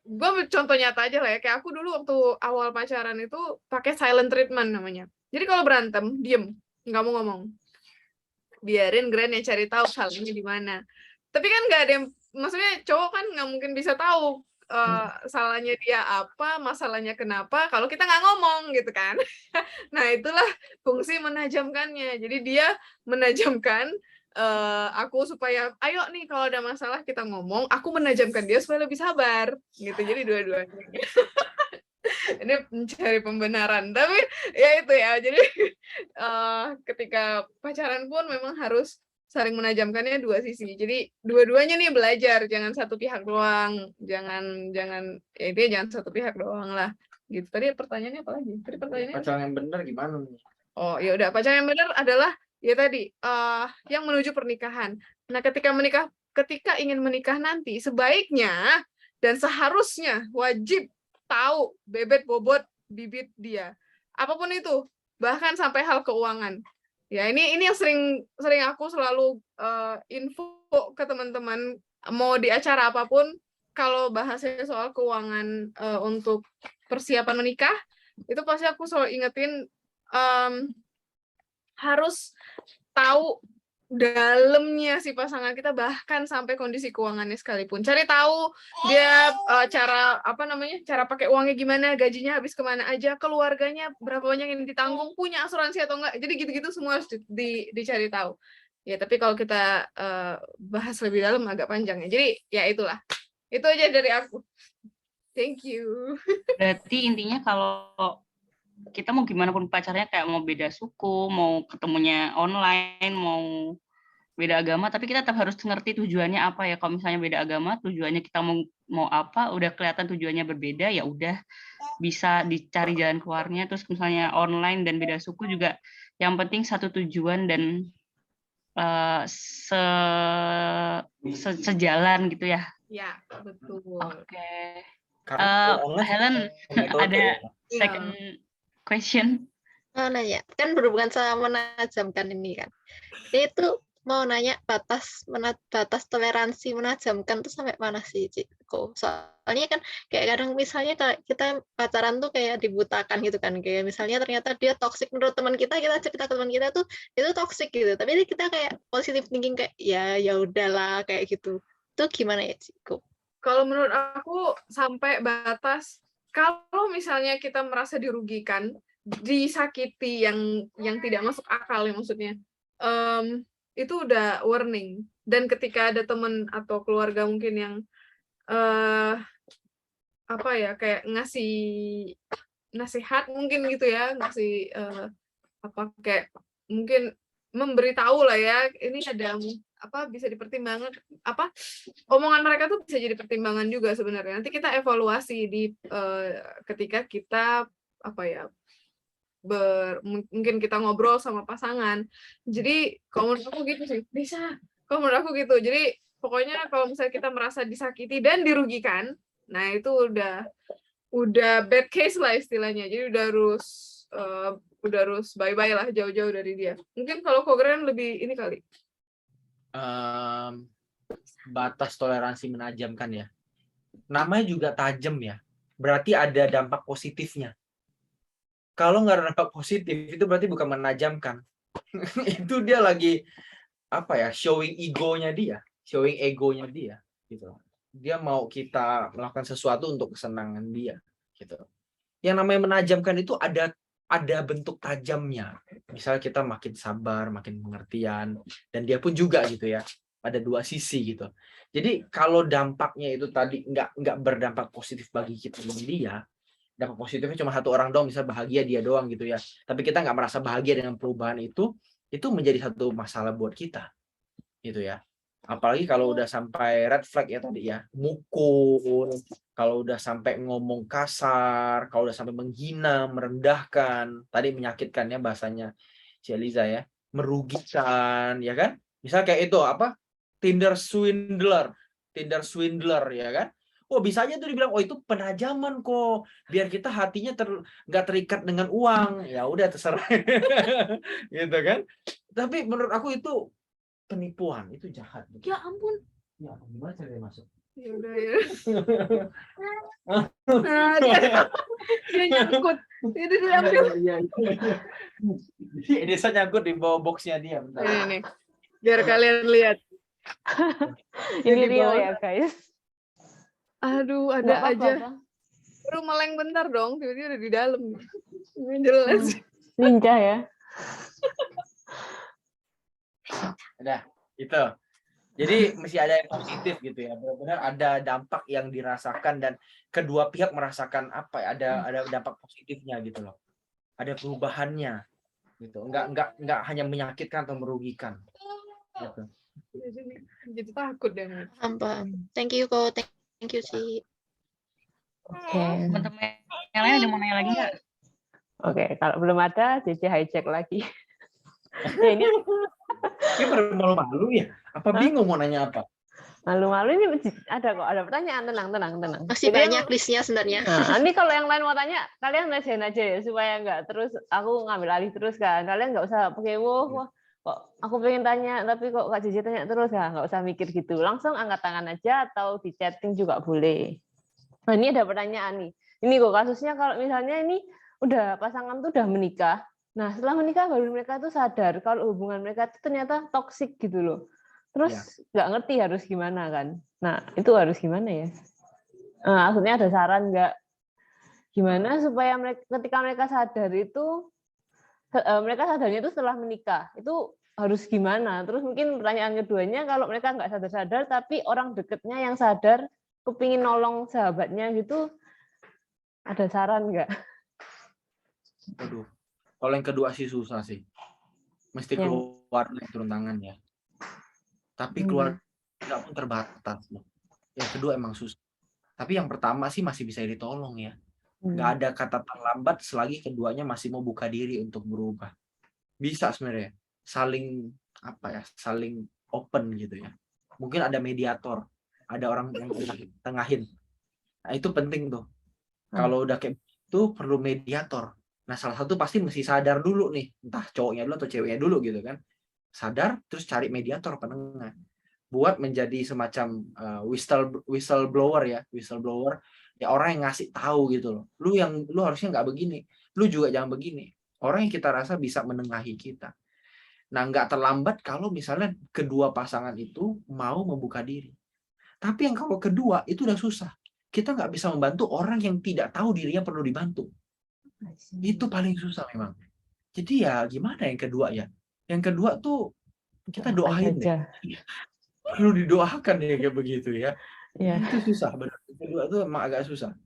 S1: gue contoh nyata aja lah ya, kayak aku dulu waktu awal pacaran itu pakai silent treatment namanya. Jadi kalau berantem diem, nggak mau ngomong, biarin Grand yang cari tahu salahnya di mana. Tapi kan nggak ada yang, maksudnya cowok kan nggak mungkin bisa tahu salahnya dia apa, masalahnya kenapa, kalau kita nggak ngomong gitu kan. Nah itulah fungsi menajamkannya. Jadi dia menajamkan aku supaya ayo nih kalau ada masalah kita ngomong, aku menajamkan dia supaya lebih sabar gitu. Jadi dua-duanya ini mencari pembenaran, tapi ya itu ya, jadi ketika pacaran pun memang harus saling menajamkannya dua sisi. Jadi dua-duanya nih belajar, jangan satu pihak doang, jangan ya intinya jangan satu pihak doang lah gitu. Tadi pertanyaannya apa lagi? Tadi pertanyaannya
S2: Pacaran yang benar gimana nih?
S1: oh ya udah, pacaran yang benar adalah ya tadi yang menuju pernikahan. Nah, ketika ingin menikah nanti, sebaiknya dan seharusnya wajib tahu bebet bobot bibit dia. Apapun itu, bahkan sampai hal keuangan. Ya, ini yang sering aku selalu info ke teman-teman, mau di acara apapun kalau bahasnya soal keuangan untuk persiapan menikah, itu pasti aku selalu ingetin harus tahu dalamnya si pasangan kita, bahkan sampai kondisi keuangannya sekalipun. Cari tahu dia cara pakai uangnya gimana, gajinya habis kemana aja, keluarganya berapa banyak yang ditanggung, punya asuransi atau enggak. Jadi gitu-gitu semua harus dicari tahu. Ya, tapi kalau kita bahas lebih dalam agak panjang ya. Jadi ya itulah. Itu aja dari aku. Thank you.
S3: Berarti intinya kalau kita mau gimana pun pacarnya, kayak mau beda suku, mau ketemunya online, mau beda agama, tapi kita tetap harus ngerti tujuannya apa ya. Kalau misalnya beda agama, tujuannya kita mau apa, udah kelihatan tujuannya berbeda, ya udah bisa dicari jalan keluarnya. Terus misalnya online dan beda suku juga, yang penting satu tujuan dan sejalan gitu ya.
S1: Ya, betul.
S3: Oke.
S2: Karena online
S3: Helen,
S2: metode
S3: ada
S2: ya.
S3: second question.
S4: Mau nanya, kan berhubungan sama menajamkan ini kan. Itu mau nanya batas toleransi menajamkan tuh sampai mana sih, Ciko? Soalnya kan kayak kadang misalnya kita pacaran tuh kayak dibutakan gitu kan. Kayak misalnya ternyata dia toksik menurut teman kita cerita ke teman kita tuh itu toksik gitu. Tapi kita kayak positive thinking kayak ya udahlah kayak gitu. Itu gimana ya, Ciko?
S1: Kalau menurut aku sampai batas, kalau misalnya kita merasa dirugikan, disakiti yang tidak masuk akal ya maksudnya, itu udah warning. Dan ketika ada teman atau keluarga mungkin yang kayak ngasih nasihat mungkin gitu ya, ngasih kayak mungkin memberitahu lah ya, ini ada bisa dipertimbangkan, omongan mereka tuh bisa jadi pertimbangan juga sebenarnya. Nanti kita evaluasi di ketika kita mungkin kita ngobrol sama pasangan. Jadi kalau menurut aku gitu sih, kalau menurut aku gitu. Jadi pokoknya kalau misalnya kita merasa disakiti dan dirugikan, nah itu udah bad case lah istilahnya. Jadi udah harus bye-bye lah, jauh-jauh dari dia. Mungkin kalau Kogren lebih ini kali.
S2: Batas toleransi menajamkan ya. Namanya juga tajam ya. Berarti ada dampak positifnya. Kalau nggak ada dampak positif, itu berarti bukan menajamkan. Itu dia lagi showing egonya dia gitu. Dia mau kita melakukan sesuatu untuk kesenangan dia, gitu. Yang namanya menajamkan itu ada bentuk tajamnya. Misalnya kita makin sabar, makin pengertian, dan dia pun juga gitu ya. Ada dua sisi gitu. Jadi kalau dampaknya itu tadi nggak berdampak positif bagi kita dan dia, dampak positifnya cuma satu orang doang, misalnya bahagia dia doang gitu ya. Tapi kita nggak merasa bahagia dengan perubahan itu menjadi satu masalah buat kita, gitu ya. Apalagi kalau udah sampai red flag ya tadi ya, mukul, kalau udah sampai ngomong kasar, kalau udah sampai menghina, merendahkan, tadi menyakitkan ya bahasanya si Eliza ya, merugikan ya kan? Misal kayak itu apa? Tinder swindler ya kan? Oh bisa aja tuh dibilang, oh itu penajaman kok, biar kita hatinya nggak terikat dengan uang. Ya udah terserah, gitu kan? Tapi menurut aku itu penipuan, itu jahat.
S1: Ya ampun.
S2: Ya, gimana caranya masuk?
S1: Ya udah ya. Nah, dia nyangkut. Itu diambil.
S2: Iya. Desa nyangkut di bawah boxnya dia. Bentar.
S1: Ini nih. Biar kalian lihat.
S5: Ini
S1: Di
S5: real
S1: bawah.
S5: ya guys.
S1: Aduh,
S5: Nggak
S1: ada
S5: apa-apa,
S1: aja.
S5: Bang.
S1: Baru meleng bentar dong, tiba-tiba udah di dalam. Nggak jelas.
S5: Lincah ya.
S2: Udah, itu. Jadi mesti ada yang positif gitu ya. Benar-benar ada dampak yang dirasakan dan kedua pihak merasakan apa ya? Ada dampak positifnya gitu loh. Ada perubahannya gitu. Enggak hanya menyakitkan atau merugikan. Gitu.
S1: Jadi takut deh.
S4: Paham. Thank you kok. Thank you sih.
S5: Oke.
S3: Teman-teman yang lain ada mau nanya lagi nggak?
S5: Oke, kalau belum ada, JJ hijack lagi. Ya, ini
S2: Dia malu-malu ya? Apa bingung mau nanya apa?
S5: malu-malu ini ada kok, ada pertanyaan, tenang.
S4: Masih
S5: Jadi
S4: banyak listnya sebenarnya.
S5: Nah, ini kalau yang lain mau tanya, kalian rasain aja ya, supaya nggak terus aku ngambil alih terus kan. Kalian nggak usah pakai wah, kok aku pengen tanya, tapi kok Kak JJ tanya terus ya, nggak usah mikir gitu. Langsung angkat tangan aja atau di chatting juga boleh. Nah, ini ada pertanyaan nih. Ini kok kasusnya kalau misalnya ini udah pasangan tuh udah menikah. Nah, setelah menikah baru mereka tuh sadar kalau hubungan mereka tuh ternyata toksik gitu loh. Terus nggak ngerti harus gimana kan. Nah, itu harus gimana ya? Maksudnya ada saran nggak? Gimana supaya mereka, ketika mereka sadar itu, mereka sadarnya itu setelah menikah. Itu harus gimana? Terus mungkin pertanyaan keduanya, kalau mereka nggak sadar-sadar, tapi orang dekatnya yang sadar, kepingin nolong sahabatnya gitu, ada saran nggak?
S2: Aduh. Kalau yang kedua sih susah sih. Mesti keluar turun tangan ya. Tapi keluar nggak pun terbatas loh. Yang kedua emang susah. Tapi yang pertama sih masih bisa ditolong ya. Nggak ada kata terlambat selagi keduanya masih mau buka diri untuk berubah. Bisa sebenarnya saling saling open gitu ya. Mungkin ada mediator, ada orang yang tengahin. Nah itu penting tuh. Kalau udah kayak itu perlu mediator. Nah salah satu pasti mesti sadar dulu nih, entah cowoknya dulu atau ceweknya dulu gitu kan. Sadar terus cari mediator penengah. Buat menjadi semacam whistleblower ya orang yang ngasih tahu gitu loh. Lu harusnya nggak begini, lu juga jangan begini. Orang yang kita rasa bisa menengahi kita. Nah nggak terlambat kalau misalnya kedua pasangan itu mau membuka diri. Tapi yang kalau kedua itu udah susah. Kita nggak bisa membantu orang yang tidak tahu dirinya perlu dibantu. Itu paling susah memang. Jadi ya gimana yang kedua ya? Yang kedua tuh kita doain deh. Perlu didoakan ya kayak begitu ya. Itu susah benar. Yang kedua tuh emang agak susah.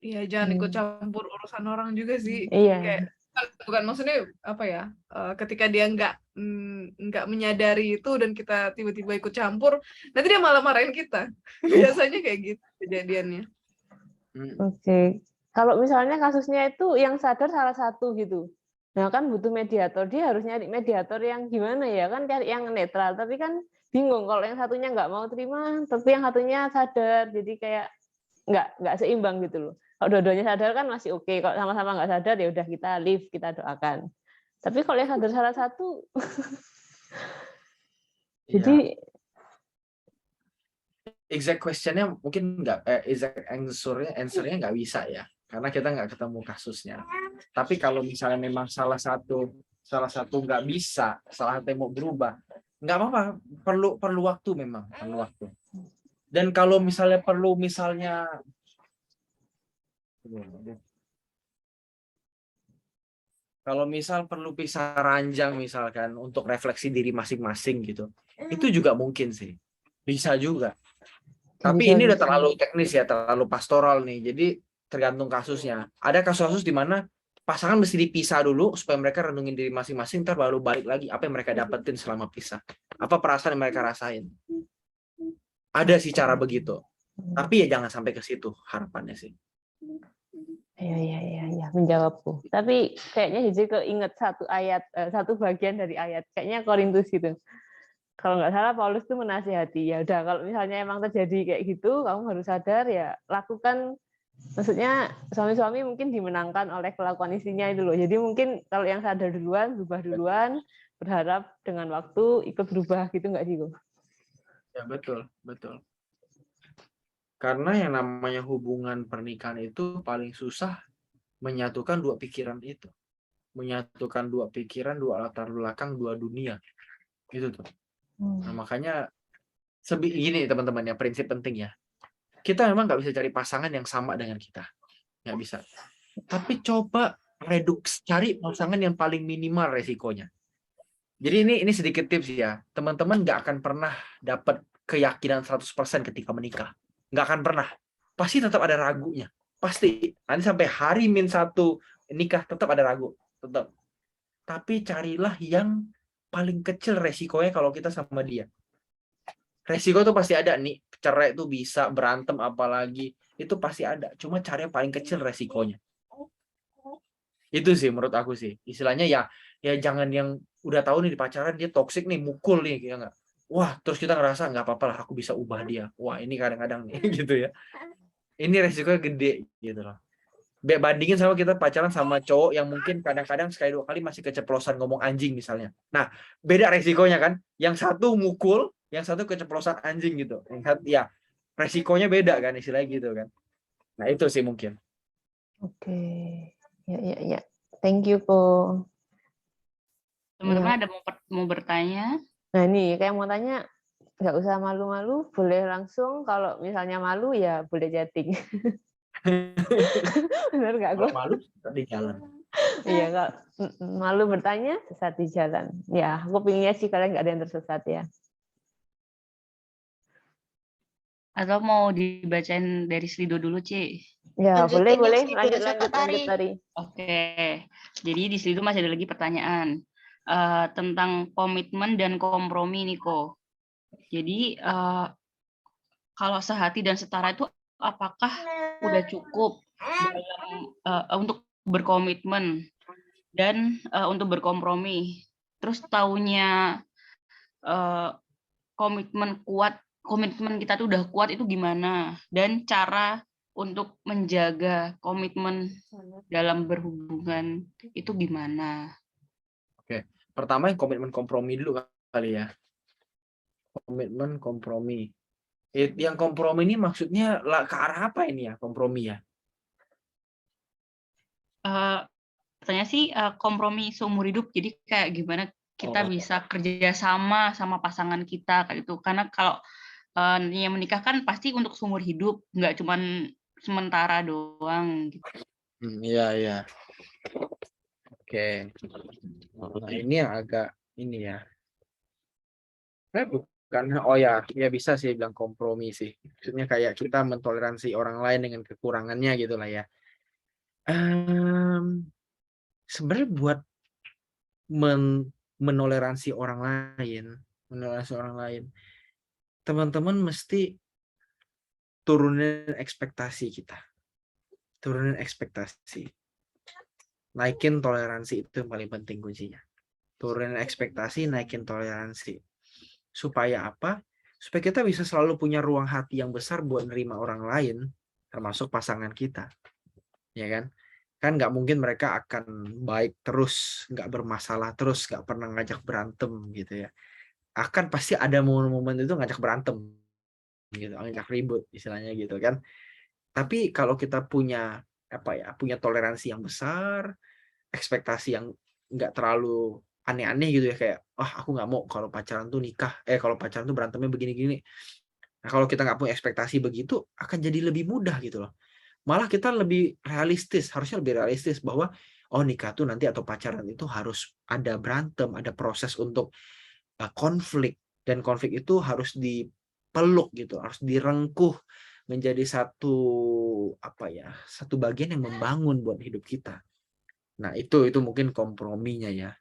S1: Iya, jangan ikut campur urusan orang juga sih.
S5: Iya.
S1: Kayak, bukan maksudnya apa ya? Ketika dia nggak menyadari itu dan kita tiba-tiba ikut campur, nanti dia malah marahin kita. Biasanya kayak gitu kejadiannya.
S5: Oke. Kalau misalnya kasusnya itu yang sadar salah satu gitu. Nah kan butuh mediator. Dia harus nyari mediator yang gimana ya? Kan cari yang netral. Tapi kan bingung kalau yang satunya nggak mau terima, tapi yang satunya sadar. Jadi kayak nggak seimbang gitu loh. Kalau dua-duanya sadar kan masih oke. Kalau sama-sama nggak sadar ya udah kita leave, kita doakan. Tapi kalau yang sadar salah satu, jadi
S2: exact question-nya mungkin nggak, exact answer-nya nggak bisa ya, karena kita nggak ketemu kasusnya. Tapi kalau misalnya memang salah satu nggak bisa, salah satu yang mau berubah, nggak apa-apa, perlu waktu memang, perlu waktu. Dan kalau misalnya perlu kalau misal perlu pisah ranjang misalkan untuk refleksi diri masing-masing gitu, itu juga mungkin sih, bisa juga.
S5: Jadi
S2: Tapi ini udah
S5: solusi.
S2: terlalu teknis ya, terlalu pastoral nih. Jadi tergantung kasusnya. Ada kasus-kasus di mana pasangan mesti dipisah dulu supaya mereka renungin diri masing-masing, ntar baru balik lagi apa yang mereka dapetin selama pisah, apa perasaan yang mereka rasain. Ada sih cara begitu. Tapi ya jangan sampai ke situ harapannya sih.
S5: Ya, menjawabku. Tapi kayaknya Hiji keinget satu ayat, satu bagian dari ayat. Kayaknya Korintus gitu. Kalau nggak salah Paulus tuh menasihati, ya udah kalau misalnya emang terjadi kayak gitu, kamu harus sadar ya lakukan. Maksudnya suami-suami mungkin dimenangkan oleh kelakuan istrinya itu loh. Jadi mungkin kalau yang sadar duluan, berubah duluan, berharap dengan waktu ikut berubah gitu nggak sih, Go?
S2: Ya betul, betul. Karena yang namanya hubungan pernikahan itu paling susah menyatukan dua pikiran itu. Menyatukan dua pikiran, dua latar belakang, dua dunia. Gitu tuh. Nah, makanya gini teman-teman ya, prinsip penting ya. Kita memang nggak bisa cari pasangan yang sama dengan kita. Nggak bisa. Tapi coba cari pasangan yang paling minimal resikonya. Jadi ini sedikit tips ya. Teman-teman nggak akan pernah dapat keyakinan 100% ketika menikah. Nggak akan pernah. Pasti tetap ada ragunya. Pasti. Nanti sampai hari -1 nikah tetap ada ragu. Tetap. Tapi carilah yang paling kecil resikonya kalau kita sama dia. Resiko tuh pasti ada nih. Cerai itu bisa, berantem apalagi. Itu pasti ada. Cuma cari yang paling kecil resikonya. Itu sih menurut aku sih. Istilahnya ya jangan yang udah tahu nih di pacaran dia toksik nih, mukul nih, ya nggak. Wah, terus kita ngerasa nggak apa-apa lah, aku bisa ubah dia. Wah, ini kadang-kadang nih gitu ya. Ini resikonya gede gitu loh. Bandingin sama kita pacaran sama cowok yang mungkin kadang-kadang sekali dua kali masih keceplosan ngomong anjing misalnya. Nah, beda resikonya kan. Yang satu mukul, yang satu keceplosan anjing gitu. Yang satu, ya resikonya beda kan istilahnya gitu kan. Nah, itu sih mungkin.
S5: Oke. Ya. Thank you, Ko.
S3: Teman-teman ada mau bertanya?
S5: Nah, ini kayak mau tanya, nggak usah malu-malu, boleh langsung. Kalau misalnya malu, ya boleh chatting. Benar nggak, Ko?
S2: Kalau malu di jalan.
S5: Iya, kalau malu bertanya, sesat di jalan. Ya, aku pinginnya sih kalian nggak ada yang tersesat ya.
S3: Atau mau dibacain dari Slido dulu, Ci?
S5: Ya,
S4: Lanjutin
S5: boleh.
S4: yang Slido,
S5: Lanjut,
S4: Tari.
S5: Tari.
S3: Oke, jadi di Slido masih ada lagi pertanyaan tentang komitmen dan kompromi nih, Ko. Jadi kalau sehati dan setara itu apakah udah cukup dalam untuk berkomitmen dan untuk berkompromi? Terus taunya komitmen kita tuh udah kuat itu gimana? Dan cara untuk menjaga komitmen dalam berhubungan itu gimana?
S2: Oke, pertama yang komitmen kompromi dulu kali ya. Komitmen kompromi. Yang kompromi ini maksudnya ke arah apa ini ya kompromi ya?
S3: Katanya sih kompromi seumur hidup. Jadi kayak gimana kita bisa kerja sama pasangan kita kayak gitu. Karena kalau yang menikah kan pasti untuk seumur hidup, nggak cuman sementara doang gitu.
S2: Iya. Oke. Nah, ini yang agak ini ya. Bukan, ya bisa sih bilang kompromi sih. Maksudnya kayak kita mentoleransi orang lain dengan kekurangannya gitu lah ya. Sebenarnya buat menoleransi orang lain, teman-teman mesti turunin ekspektasi kita. Turunin ekspektasi. Naikin toleransi itu yang paling penting kuncinya. Turunin ekspektasi, naikin toleransi. Supaya apa? Supaya kita bisa selalu punya ruang hati yang besar buat nerima orang lain, termasuk pasangan kita. Ya kan? Kan nggak mungkin mereka akan baik terus, nggak bermasalah terus, nggak pernah ngajak berantem gitu ya. Akan pasti ada momen-momen itu ngajak berantem gitu, ngajak ribut istilahnya gitu kan. Tapi kalau kita punya punya toleransi yang besar, ekspektasi yang nggak terlalu aneh-aneh gitu ya, kayak aku nggak mau kalau pacaran tuh nikah, kalau pacaran tuh berantemnya begini-gini. Nah, kalau kita nggak punya ekspektasi begitu, akan jadi lebih mudah gitu loh. Malah kita lebih realistis, harusnya lebih realistis bahwa oh nikah tuh nanti atau pacaran itu harus ada berantem, ada proses untuk konflik, dan konflik itu harus dipeluk gitu, harus direngkuh menjadi satu satu bagian yang membangun buat hidup kita. Nah, itu mungkin komprominya ya.